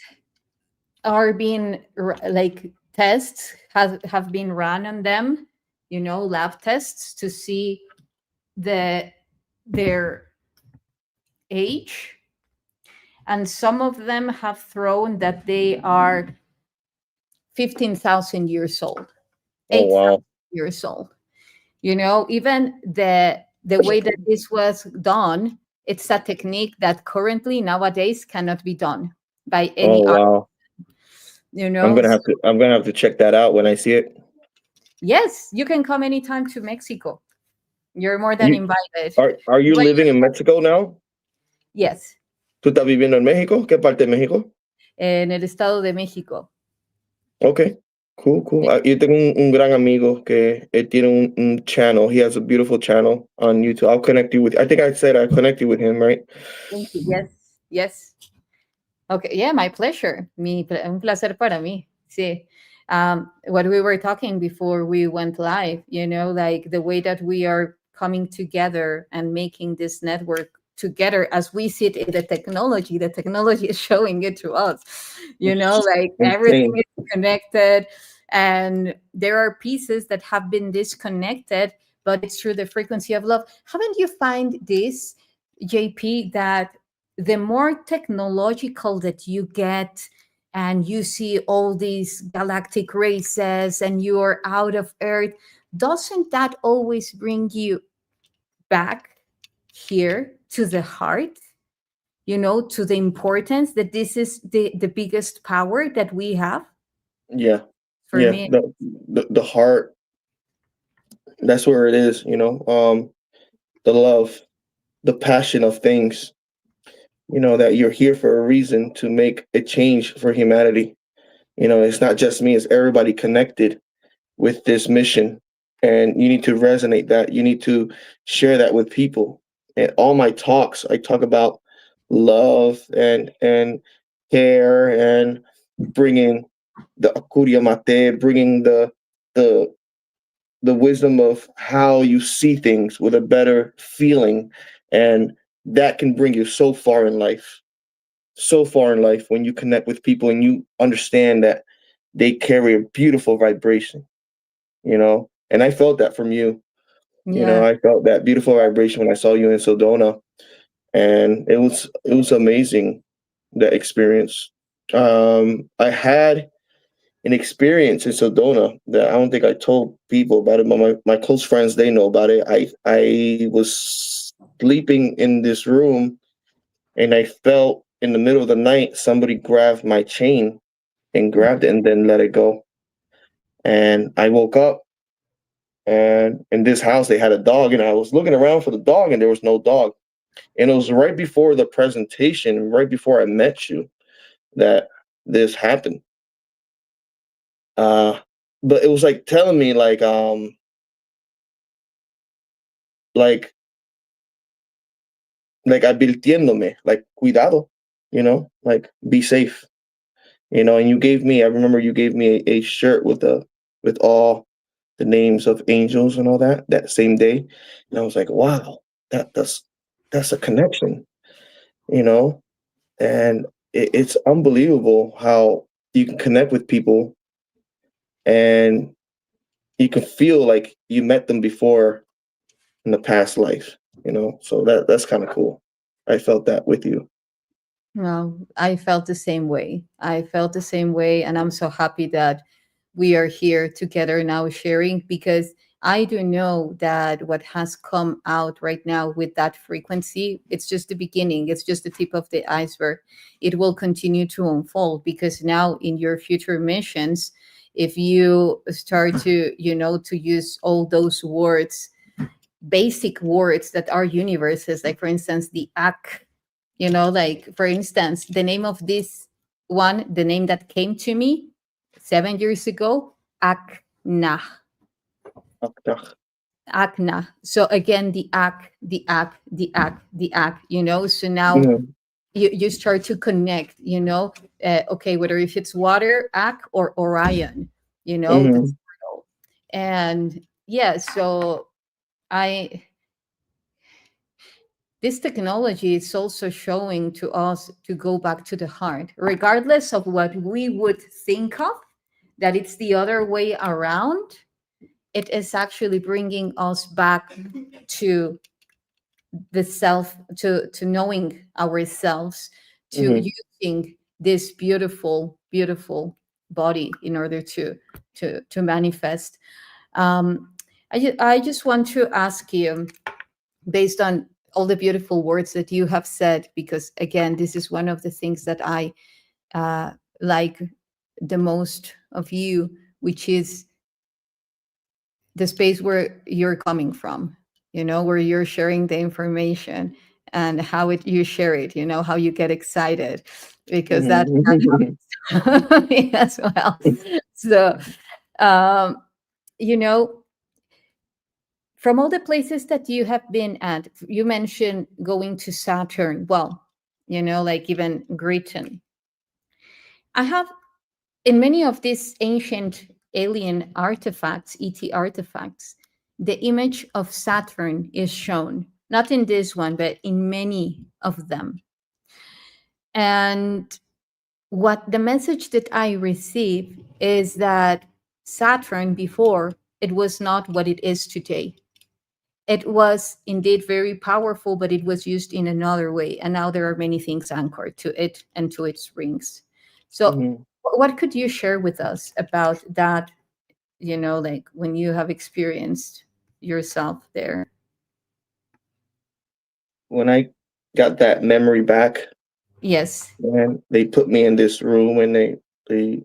are being like tests have been run on them, lab tests to see their age, and some of them have thrown that they are 15,000 years old, Oh 8,000 wow. years old. Even the way that this was done, it's a technique that currently nowadays cannot be done by Oh any art. wow. you know I'm gonna have to check that out when I see it. Yes, you can come anytime to Mexico. You're more than You invited. are you But living in Mexico now? yes, ¿Tú estás viviendo en México? ¿Qué parte de México? en el Estado de México. Okay. Cool, cool. Yo tengo un gran amigo que él tiene un channel. He has a beautiful channel on YouTube. I'll connect you with. I think I said I connect you with him, right? Thank you. Yes, yes. Okay, yeah, my pleasure. Un placer para mí. Sí. What we were talking before we went live, like the way that we are coming together and making this network together as we see it in the technology is showing it to us, It's like everything insane. is connected, and there are pieces that have been disconnected, but it's through the frequency of love. Haven't you find this, JP, that the more technological that you get and you see all these galactic races and you're out of Earth, doesn't that always bring you back here to the heart, to the importance that this is the biggest power that we have? Yeah, For yeah. me, The heart. That's where it is. The love, the passion of things. That you're here for a reason to make a change for humanity. It's not just me; it's everybody connected with this mission, and you need to resonate that. You need to share that with people. And all my talks, I talk about love and care and bringing the akuria mate, bringing the the wisdom of how you see things with a better feeling, and that can bring you so far in life when you connect with people and you understand that they carry a beautiful vibration, and I felt that from you. yeah, I felt that beautiful vibration when I saw you in Sedona, and it was amazing, that experience. I had an experience in Sedona that I don't think I told people about it, but my close friends, they know about it. I was sleeping in this room, and I felt in the middle of the night somebody grabbed my chain and grabbed it and then let it go. And I woke up, and in this house they had a dog, and I was looking around for the dog and there was no dog. And it was right before the presentation, right before I met you, that this happened. Uh but it was like telling me like like advirtiéndome, like cuidado, like be safe, And you gave me, I remember you gave me a shirt with all the names of angels and all that same day. And I was like, wow, that's a connection, you know? And it's unbelievable how you can connect with people and you can feel like you met them before in the past life. So that's kind of cool. I felt that with you. Well, I felt the same way. I felt the same way. And I'm so happy that we are here together now sharing, because I do know that what has come out right now with that frequency, it's just the beginning. It's just the tip of the iceberg. It will continue to unfold, because now in your future missions, if you start to use all those words, basic words that are universes, like for instance, the ak, like for instance, the name of this one, the name that came to me 7 years ago, akna. Akdach. Akna. So again, the ak, the ak, the ak, the ak, so now Mhm, you start to connect, okay, whether if it's water, ak, or Orion, the mhm, turtle. And yeah, so I this technology is also showing to us to go back to the heart, regardless of what we would think of, that it's the other way around. It is actually bringing us back to the self, to knowing ourselves, to mhm. using this beautiful, beautiful body in order to manifest. Um, I just want to ask you, based on all the beautiful words that you have said, because again, this is one of the things that I uh, like the most of you, which is the space where you're coming from, where you're sharing the information, and how you share it, how you get excited, because that Mhm. happens to me as well. So, um, you know, from all the places that you have been at, you mentioned going to Saturn. Well, like even Britain. I have, in many of these ancient alien artifacts, ET artifacts, the image of Saturn is shown. Not in this one, but in many of them. And what the message that I receive is that Saturn before, it was not what it is today. It was indeed very powerful, but it was used in another way. And now there are many things anchored to it and to its rings. So, Mhm. what could you share with us about that? Like when you have experienced yourself there? When I got that memory back, Yes, man, they put me in this room and they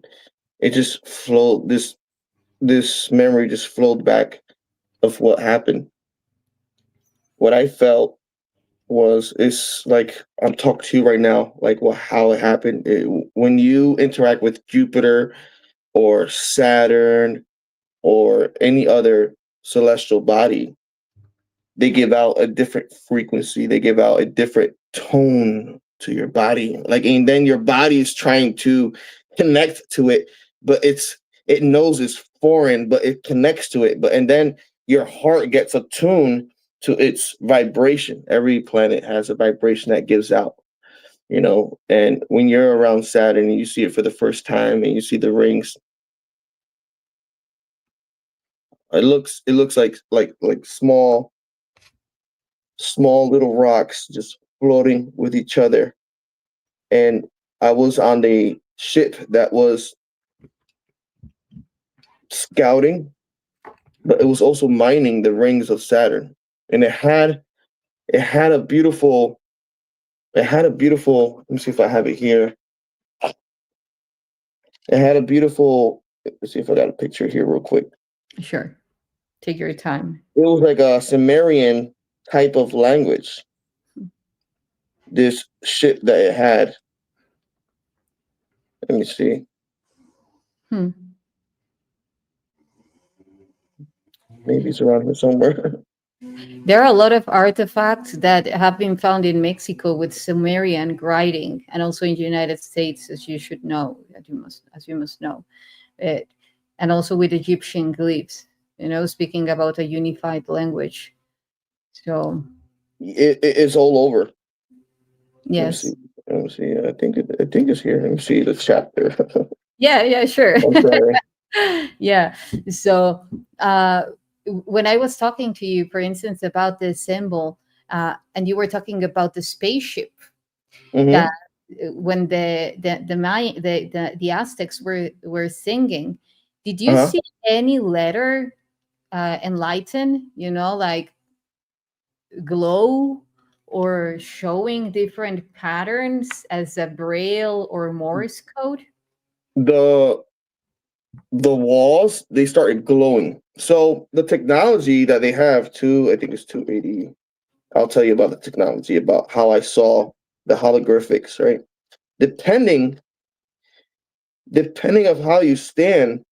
it just flowed this memory just flowed back of what happened. What I felt was it's like I'm talking to you right now, like how it happened. When you interact with Jupiter or Saturn or any other celestial body, they give out a different frequency. They give out a different tone to your body. Like, and then your body is trying to connect to it, but it knows it's foreign, but it connects to it. And then your heart gets attuned to its vibration. Every planet has a vibration that gives out. And when you're around Saturn and you see it for the first time and you see the rings, it looks like small little rocks just floating with each other. And I was on the ship that was scouting, but it was also mining the rings of Saturn. And it had a beautiful let me see if I have it here. It had a beautiful let's see if I got a picture here real quick. sure. Take your time. It was like a Sumerian type of language, this ship that it had. Let me see. Hmm. Maybe it's around here somewhere. There are a lot of artifacts that have been found in Mexico with Sumerian writing, and also in the United States, as you should know, as you must know, it, and also with Egyptian glyphs. Speaking about a unified language. So It's all over. Let me see. yes, Let me see. I think it's here. Let me see the chapter. yeah, yeah, sure. I'm sorry. Yeah. So when I was talking to you, for instance, about this symbol, and you were talking about the spaceship that Mm-hmm. when the Aztecs were singing, did you Uh-huh. see any letter enlighten? Like glow or showing different patterns as a Braille or Morse code? The the walls, they started glowing. So the technology that they have I think it's 280. I'll tell you about the technology, about how I saw the holographics, right? Depending depending of how you stand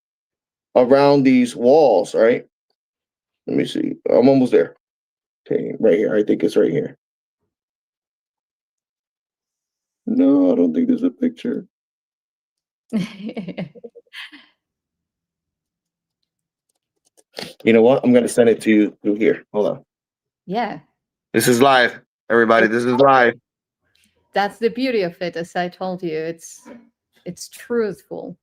around these walls, right? Let me see. I'm almost there. Okay, right here. I think it's right here. No, I don't think there's a picture. You know what? I'm gonna send it to you through here. Hold on. Yeah. This is live, everybody. This is live. That's the beauty of it, as I told you. It's truthful.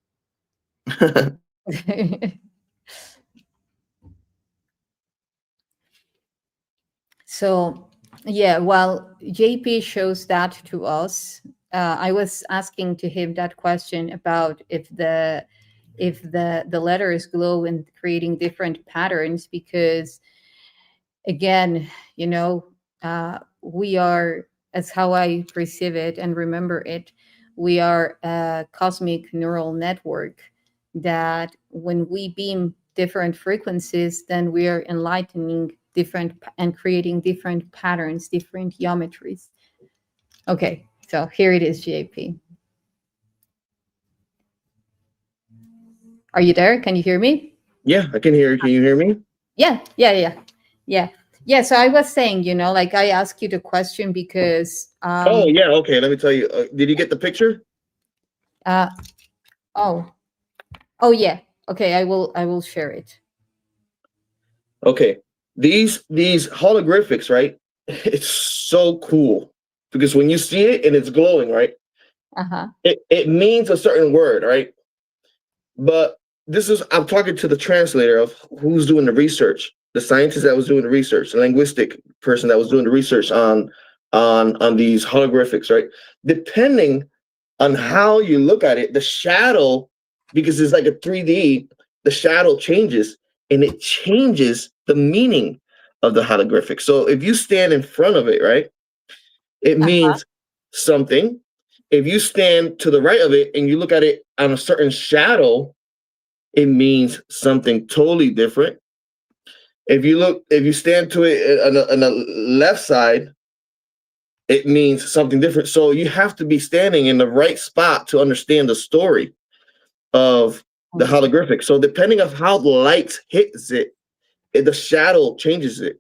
So yeah, while JP shows that to us, I was asking to him that question about if the letters glow and creating different patterns, because again, we are, as how I perceive it and remember it, we are a cosmic neural network that when we beam different frequencies, then we are enlightening and creating different patterns, different geometries. Okay, so here it is, JP. Are you there? Can you hear me? Yeah, I can hear you. Can you hear me? Yeah, yeah, yeah, yeah, yeah. So I was saying, like I asked you the question because Oh yeah, okay. Let me tell you. Did you get the picture? uh oh, oh yeah. Okay, I will share it. Okay. These holographics, right? It's so cool because when you see it and it's glowing, right? Uh-huh. It means a certain word, right? But I'm talking to the translator of who's doing the research, the scientist that was doing the research, the linguistic person that was doing the research on these holographics, right? Depending on how you look at it, the shadow, because it's like a 3D, the shadow changes and it changes the meaning of the holographic. So if you stand in front of it, right, it Uh-huh. means something. If you stand to the right of it and you look at it on a certain shadow, it means something totally different. If you stand to it on the left side, it means something different. So you have to be standing in the right spot to understand the story of the Mm. holographic. So depending on how the light hits it, the shadow changes it.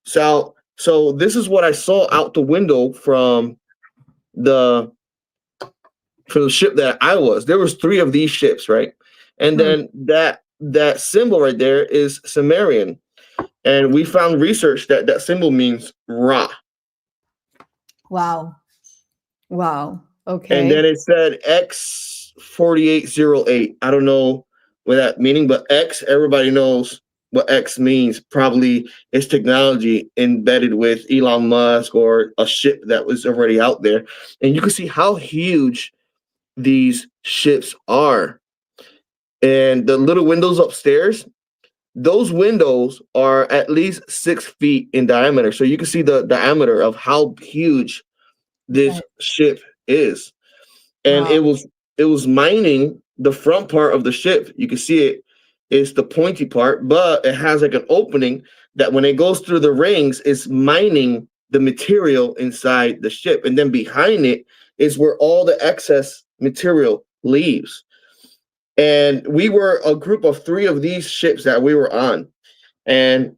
So this is what I saw out the window the from the ship that I was. There was three of these ships, right? And Hmm. then that symbol right there is Sumerian. And we found research that that symbol means Ra. Wow. Wow. And Okay. then it said X4808. I don't know what that meaning, but X, everybody knows what X means. Probably it's technology embedded with Elon Musk or a ship that was already out there. And you can see how huge these ships are. And the little windows upstairs, those windows are at least 6 feet in diameter. So you can see the diameter of how huge this Right. ship is. And Wow. it was mining the front part of the ship. You can see it is the pointy part, but it has like an opening that when it goes through the rings, it's mining the material inside the ship. And then behind it is where all the excess material leaves. And we were a group of three of these ships that we were on. And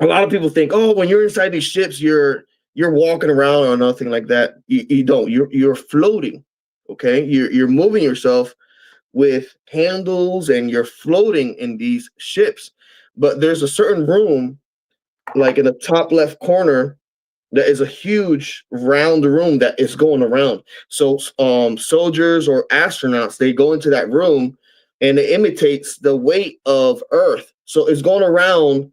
A lot of people think, oh, when you're inside these ships, you're walking around or nothing like that. You don't. You're floating. Okay, you're moving yourself with handles, and you're floating in these ships. But there's a certain room, like in the top left corner, that is a huge round room that is going around. So soldiers or astronauts, they go into that room, and it imitates the weight of Earth. So it's going around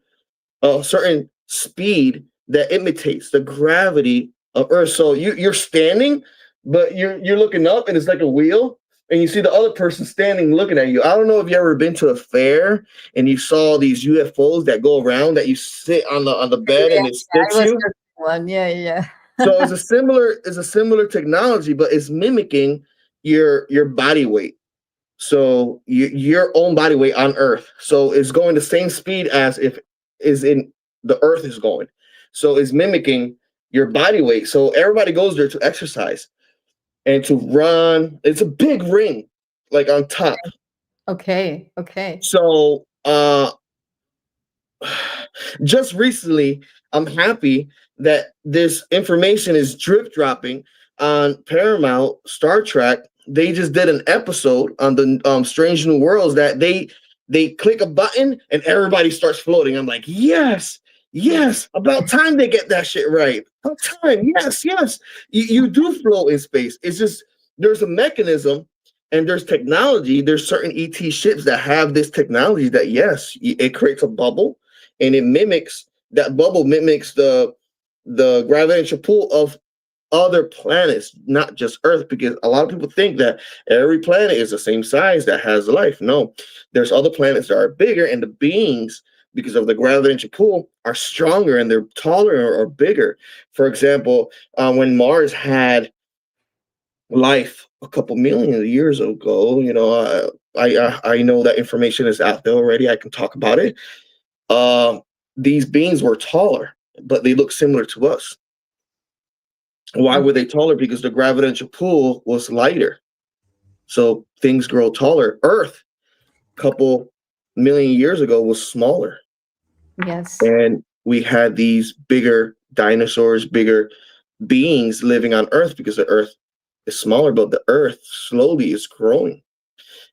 a certain speed that imitates the gravity of Earth. So you're standing, but you're looking up, and it's like a wheel, and you see the other person standing looking at you. I don't know if you ever been to a fair and you saw these UFOs that go around, that you sit on the Yeah, bed and it yeah, I spits was you. just one. Yeah, yeah. So it's a similar technology, but it's mimicking your body weight. So your own body weight on Earth. So it's going the same speed as if is in the Earth is going. So it's mimicking your body weight. So everybody goes there to exercise and to run. It's a big ring, like on top. Okay, okay. So just recently, I'm happy that this information is drip dropping on Paramount Star Trek. They just did an episode on the Strange New Worlds that they click a button and everybody starts floating. I'm like, yes, yes, about time they get that shit right. About time, yes, yes. You do float in space. It's just there's a mechanism and there's technology. There's certain ET ships that have this technology that yes, it creates a bubble, and it mimics that bubble mimics the gravitational pull of other planets, not just Earth, because a lot of people think that every planet is the same size that has life. No, there's other planets that are bigger, and the beings, because of the gravitational pull, are stronger and they're taller or bigger. For example, when Mars had life a couple million years ago, I know that information is out there already. I can talk about it. These beings were taller, but they look similar to us. Why were they taller? Because the gravitational pull was lighter. So things grow taller. Earth, a couple million years ago, was smaller. Yes. And we had these bigger dinosaurs, bigger beings living on Earth because the Earth is smaller, but the Earth slowly is growing.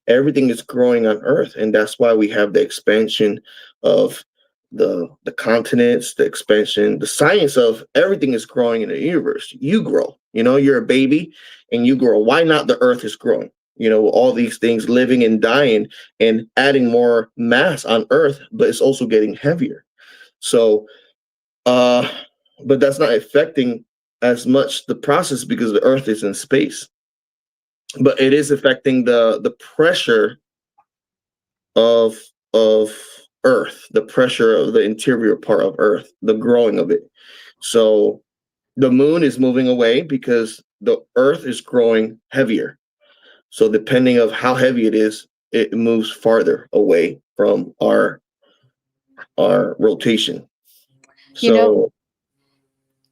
Everything is growing on Earth, and that's why we have the expansion of the continents, the expansion, the science of everything is growing in the universe. You grow, you're a baby and you grow. Why not the Earth is growing? All these things living and dying and adding more mass on Earth, but it's also getting heavier. So, uh, but that's not affecting as much the process because the Earth is in space. But it is affecting the pressure of of Earth, the pressure of the interior part of Earth, the growing of it. So the moon is moving away because the Earth is growing heavier. So depending of how heavy it is, it moves farther away from our rotation. You know,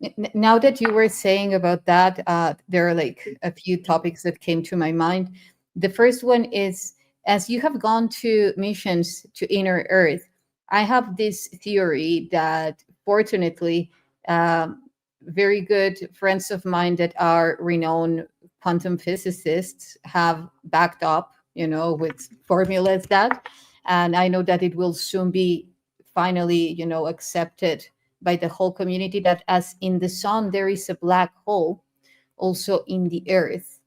So now that you were saying about that, there are like a few topics that came to my mind. The first one is, as you have gone to missions to inner Earth, I have this theory that fortunately, very good friends of mine that are renowned quantum physicists have backed up, with formulas that, and I know that it will soon be finally, accepted by the whole community, that as in the sun there is a black hole, also in the earth.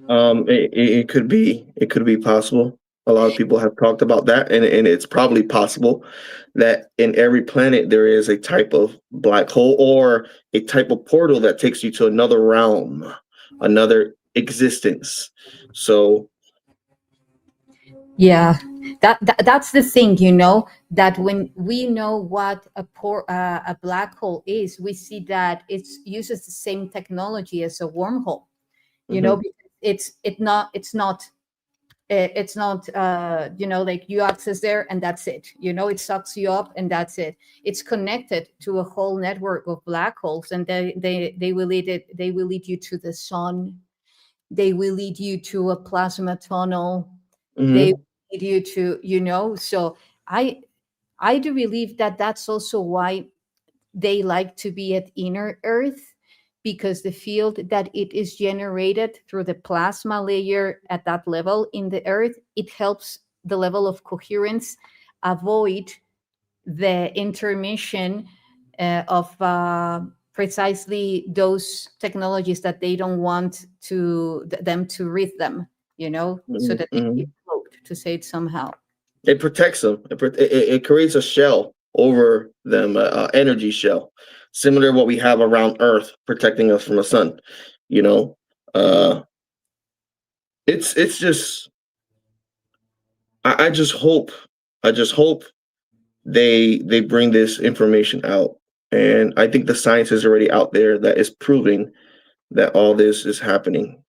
it could be possible. A lot of people have talked about that, and it's probably possible that in every planet there is a type of black hole or a type of portal that takes you to another realm, another existence. So, Yeah, that's the thing, that when we know what a black hole is, we see that it uses the same technology as a wormhole. mhm, Because it's not like you access there and that's it. It sucks you up and that's it. It's connected to a whole network of black holes, and they will lead you to the sun. They will lead you to a plasma tunnel. They mhm. lead you to, so I I do believe that that's also why they like to be at inner Earth, because the field that it is generated through the plasma layer at that level in the Earth, it helps the level of coherence avoid the intermission of precisely those technologies that they don't want them to read them, so that they keep Mhm. afloat, to say it somehow. It protects them. It creates a shell over them, energy shell, similar to what we have around Earth, protecting us from the sun. You know, uh, it's just I just hope they bring this information out, and I think the science is already out there that is proving that all this is happening,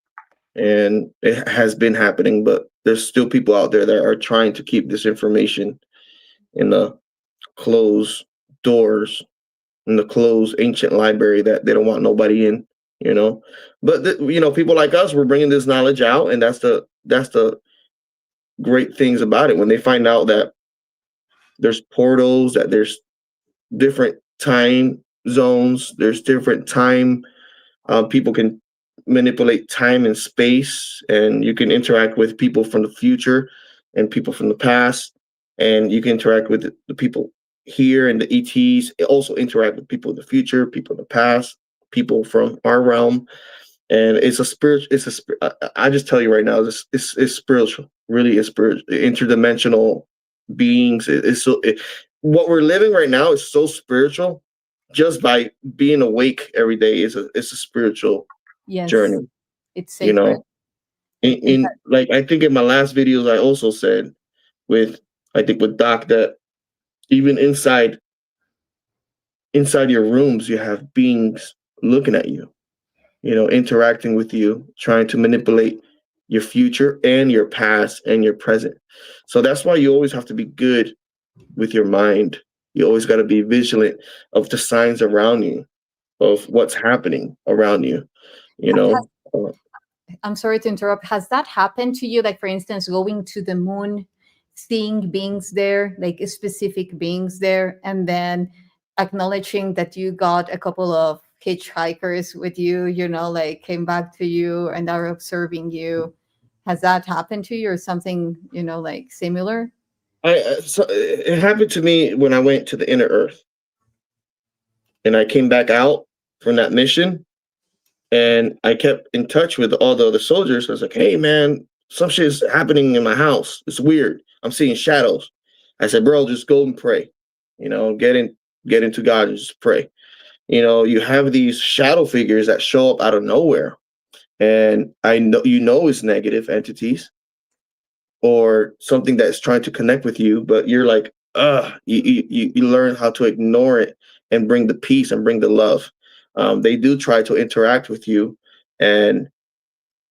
and it has been happening, but there's still people out there that are trying to keep this information in the closed doors, in the closed ancient library that they don't want nobody in, you know. But people like us, we're bringing this knowledge out, and that's the great things about it. When they find out that there's portals, that there's different time zones, there's different time, people can manipulate time and space, and you can interact with people from the future and people from the past, and you can interact with the people here and the ETs. It also interact with people in the future, people in the past, people from our realm, and it's a spirit. I just tell you right now, it's spiritual. Really, is spiritual. Interdimensional beings. It's so. What we're living right now is so spiritual. Just by being awake every day is a spiritual Yes, journey. it's You sacred. know, in like I think in my last videos I also said with I think with Doc that even inside your rooms you have beings looking at you, interacting with you, trying to manipulate your future and your past and your present. So that's why you always have to be good with your mind. You always got to be vigilant of the signs around you, of what's happening around you, you know. Uh, I'm sorry to interrupt. Has that happened to you? Like, for instance, going to the moon, seeing beings there, like specific beings there, and then acknowledging that you got a couple of hitchhikers with you, like came back to you and are observing you. Has that happened to you or something, like similar? so it happened to me when I went to the inner earth and I came back out from that mission, and I kept in touch with all the other soldiers. I was like, "Hey, man, some shit's happening in my house. It's weird. I'm seeing shadows." I said, "Bro, just go and pray. Get into God and just pray." You have these shadow figures that show up out of nowhere, and I know it's negative entities or something that's trying to connect with you, but you're like, you learn how to ignore it and bring the peace and bring the love. They do try to interact with you, and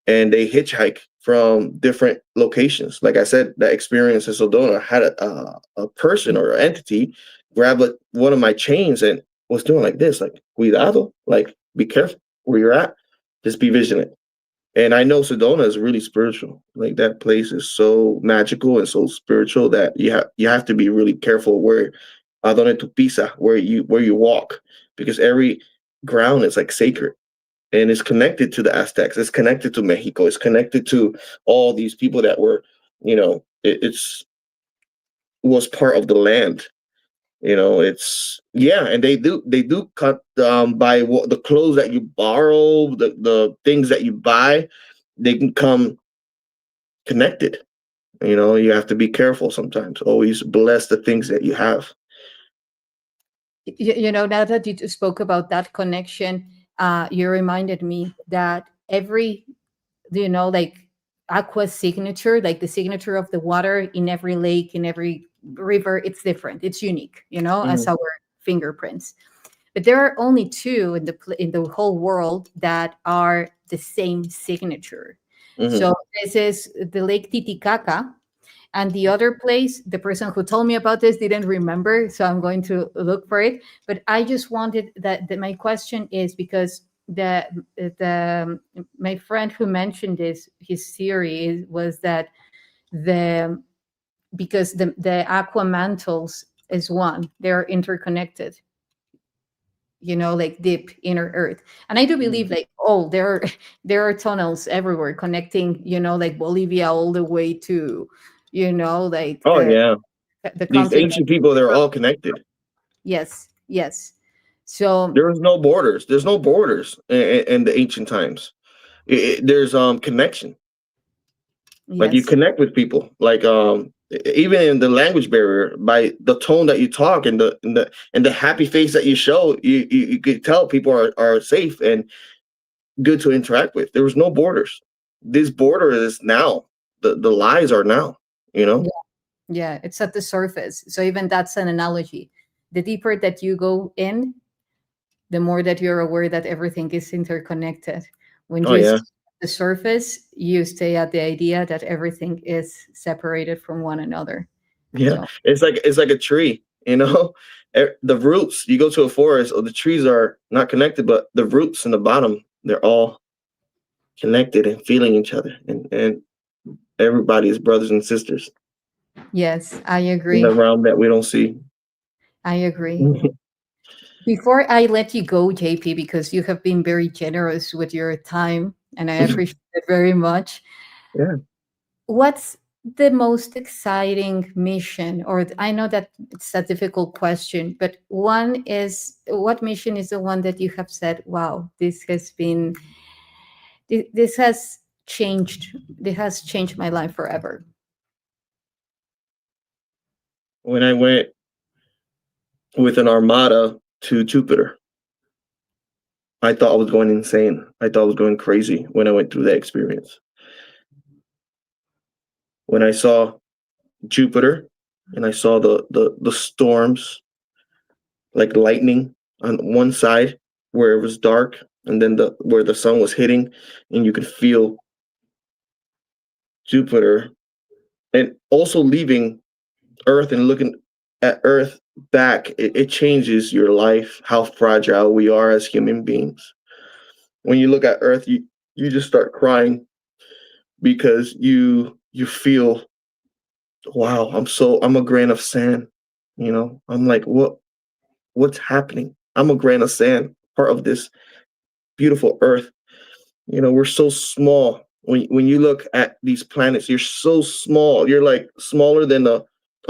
they hitchhike from different locations. Like I said, that experience in Sedona had a person or an entity grab one of my chains and was doing like this, like cuidado, like be careful where you're at, just be vigilant. And I know Sedona is really spiritual. Like that place is so magical and so spiritual that you have to be really careful where adonde tu pisa, where you walk, because every ground is like sacred and it's connected to the Aztecs. It's connected to Mexico. It's connected to all these people that were, it's was part of the land. It's yeah, and they do cut by what the clothes that you borrow, the things that you buy, they can come connected. You have to be careful sometimes. Always bless the things that you have. Now that you spoke about that connection, you reminded me that every, like aqua signature, like the signature of the water in every lake, in every river, it's different. It's unique, as Mhm, our fingerprints. But there are only two in the whole world that are the same signature. mhm. So this is the Lake Titicaca, and the other place, the person who told me about this didn't remember, so I'm going to look for it. But I just wanted that my question is because the my friend who mentioned this, his theory was that the because the aqua mantles is one. They're interconnected, like deep inner earth. And I do believe, Mm. like, oh, there are tunnels everywhere connecting, like Bolivia all the way to, like Oh yeah, the these continent. ancient people, they're all connected. Yes, yes. So There was no borders. There's no borders in the ancient times. There's connection. Like you yes, connect with people. Like even in the language barrier, by the tone that you talk and the happy face that you show, you could tell people are safe and good to interact with. There was no borders. This border is now. The lies are now. You yeah, know. yeah, it's at the surface. So even that's an analogy. The deeper that you go in, the more that you're aware that everything is interconnected. When Oh you yeah, stay at the surface, you stay at the idea that everything is separated from one another. yeah. So It's like a tree. You know, the roots. You go to a forest, or the trees are not connected, but the roots in the bottom, they're all connected and feeling each other, and everybody is brothers and sisters yes, I in the agree. realm that we don't see. I agree. Before I let you go, JP, because you have been very generous with your time and I appreciate it very much. Yeah. What's the most exciting mission? Or I know that it's a difficult question, but what mission is the one that you have said, wow, this has changed my life forever. When I went with an armada to Jupiter, I thought I was going insane. I thought I was going crazy when I went through that experience. When I saw Jupiter and I saw the storms like lightning on one side where it was dark, and then the where the sun was hitting, and you could feel Jupiter, and also leaving Earth and looking at Earth back, it changes your life, how fragile we are as human beings. When you look at Earth, you just start crying because you feel, wow, I'm a grain of sand. I'm like, what's happening? I'm a grain of sand, part of this beautiful Earth. We're so small. When you look at these planets, you're so small. You're like smaller than a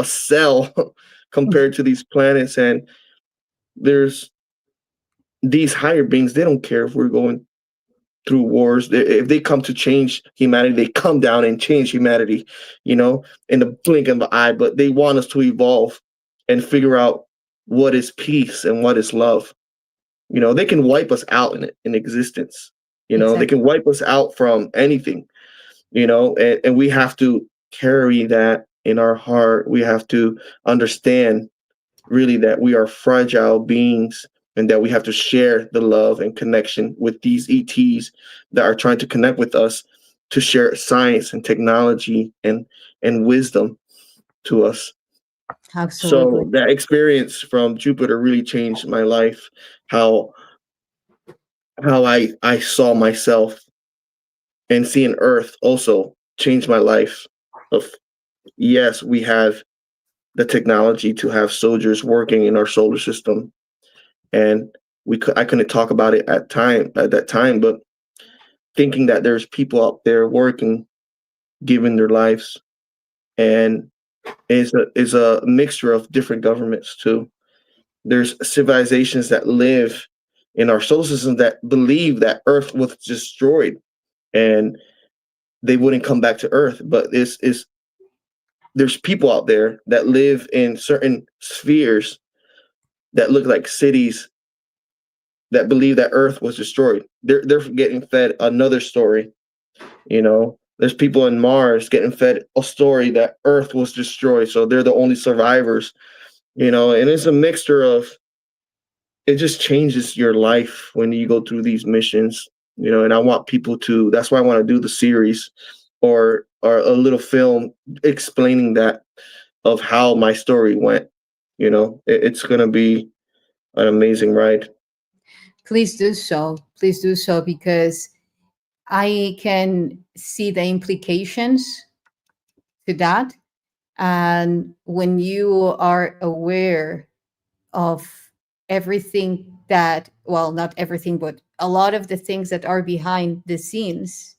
cell compared to these planets. And there's these higher beings, they don't care if we're going through wars. If they come to change humanity, they come down and change humanity, in the blink of an eye. But they want us to evolve and figure out what is peace and what is love. They can wipe us out in existence. They Exactly. can wipe us out from anything, and we have to carry that in our heart. We have to understand really that we are fragile beings, and that we have to share the love and connection with these ETs that are trying to connect with us, to share science and technology and wisdom to us. Absolutely. So that experience from Jupiter really changed my life. How I saw myself, and seeing Earth also changed my life. Of Yes, we have the technology to have soldiers working in our solar system, and I couldn't talk about it at that time, but thinking that there's people out there working, giving their lives, and is a mixture of different governments too. There's civilizations that live in our solar system that believe that Earth was destroyed and they wouldn't come back to Earth, but there's people out there that live in certain spheres that look like cities that believe that Earth was destroyed. They're getting fed another story. There's people in Mars getting fed a story that Earth was destroyed, so they're the only survivors. And it's a mixture of, it just changes your life when you go through these missions. And I want people to. That's why I want to do the series, or a little film explaining that, of how my story went. It's gonna be an amazing ride. Please do so. Please do so because I can see the implications to that. And when you are aware of everything that, well, not everything, but a lot of the things that are behind the scenes,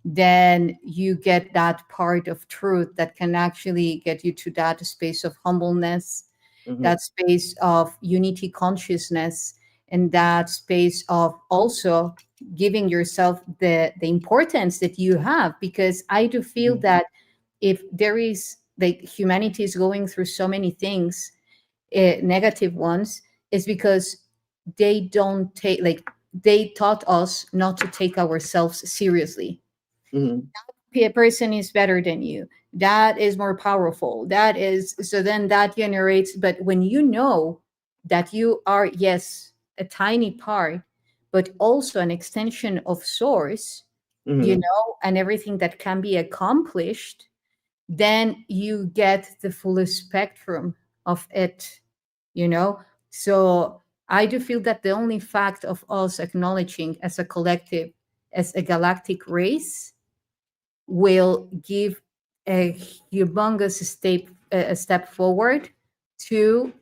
then you get that part of truth that can actually get you to that space of humbleness, Mhm. that space of unity consciousness, and that space of also giving yourself the importance that you have. Because I do feel Mhm. that if there is, like, humanity is going through so many things, negative ones, is because they don't take, like, they taught us not to take ourselves seriously. Mhm. A person is better than you, that is more powerful, that is, so then that generates. But when you know that you are, yes, a tiny part, but also an extension of source, Mhm. and everything that can be accomplished, then you get the full spectrum of it, you know so I do feel that the only fact of us acknowledging as a collective, as a galactic race, will give a humongous step forward to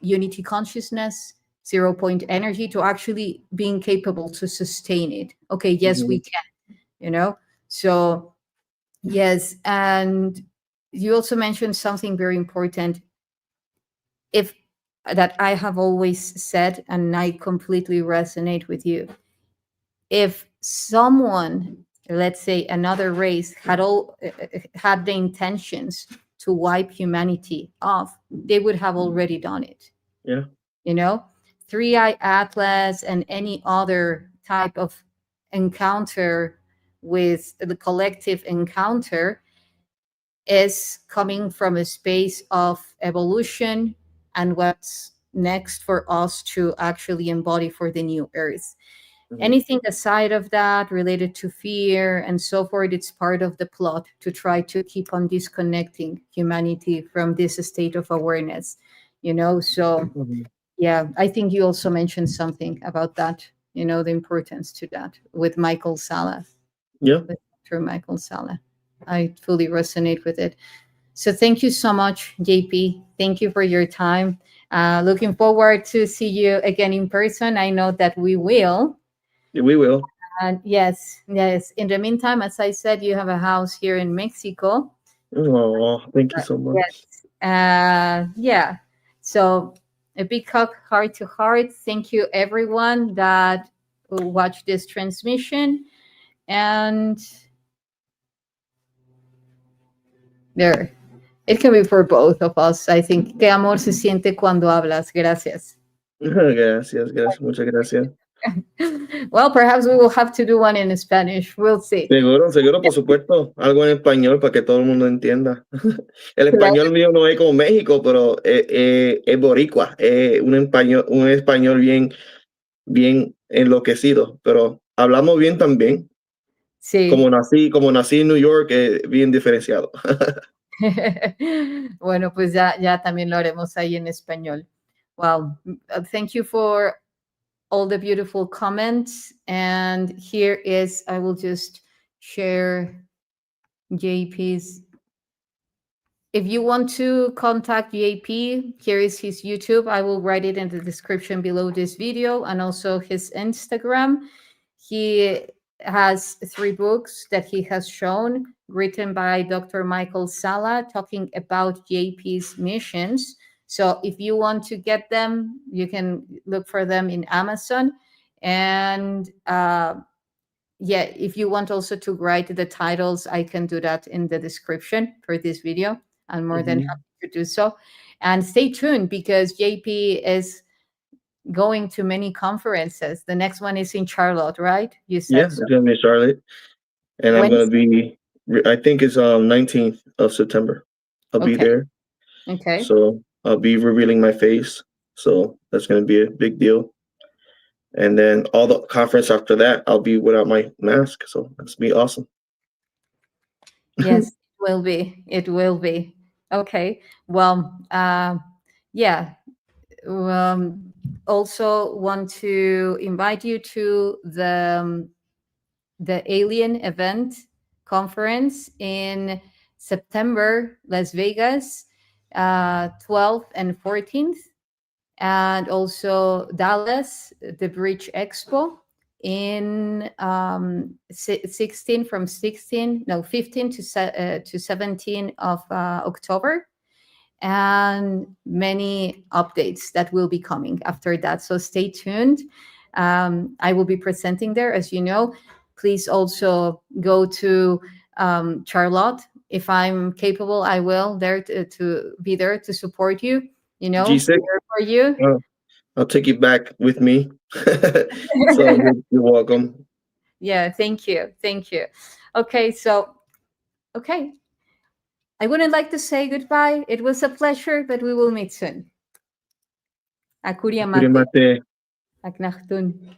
unity consciousness, zero point energy, to actually being capable to sustain it. Okay, yes, we Mhm. can, so yes. And you also mentioned something very important, if that I have always said, and I completely resonate with you. If someone, let's say another race, had the intentions to wipe humanity off, they would have already done it. Yeah. You know, Three Eye Atlas and any other type of encounter with the collective encounter is coming from a space of evolution and what's next for us to actually embody for the new earth. Mhm. Anything aside of that related to fear and so forth, it's part of the plot to try to keep on disconnecting humanity from this state of awareness. So Mhm. yeah, I think you also mentioned something about that, the importance to that with Michael Sala, Yeah. with Dr. Michael Sala. I fully resonate with it. So thank you so much, JP. Thank you for your time. Looking forward to see you again in person. I know that we will. We will. And yes, yes. In the meantime, as I said, you have a house here in Mexico. Oh, thank you so much. Yes. Yeah. So a big hug, heart to heart. Thank you, everyone that watched this transmission. And there, it can be for both of us. I think. Qué amor se siente cuando hablas. Gracias. Gracias, gracias, muchas gracias. Well, perhaps we will have to do one in Spanish. We'll see. Seguro, seguro, por supuesto. Algo en español para que todo el mundo entienda. El español mío no es como México, pero es boricua. Es un español bien, bien enloquecido, pero hablamos bien también. Sí. Como nací en New York, bien diferenciado. Bueno, pues ya también lo haremos ahí en español. Wow. Thank you for all the beautiful comments. And here is, I will just share JP's. If you want to contact JP, here is his YouTube. I will write it in the description below this video, and also his Instagram. He has 3 books that he has shown, written by Dr. Michael Sala, talking about JP's missions. So if you want to get them, you can look for them in Amazon. And yeah, if you want also to write the titles, I can do that in the description for this video. I'm more than Mhm. happy to do so. And stay tuned, because JP is going to many conferences. The next one is in Charlotte, right? You Yeah, said so. it's gonna be in Charlotte, and I'm When gonna is be. I think it's 19th of September. I'll be okay, there, okay. so I'll be revealing my face. So that's gonna be a big deal. And then all the conference after that, I'll be without my mask. So that's be awesome. Yes, it will be. It will be. Okay. Well, yeah. Also want to invite you to the Alien Event Conference in September, Las Vegas, 12th and 14th, and also Dallas, the Bridge Expo in 16 from 16 no 15 to 17 of October, and many updates that will be coming after that, so stay tuned. I will be presenting there, as you know. Please also go to Charlotte. If I'm capable, I will there to be there to support you, be G6, there for you. I'll take you back with me. So you're welcome. Yeah, thank you. Okay, so okay, I wouldn't like to say goodbye. It was a pleasure, but we will meet soon. Akuria mate. Kurimate. Aknachtun.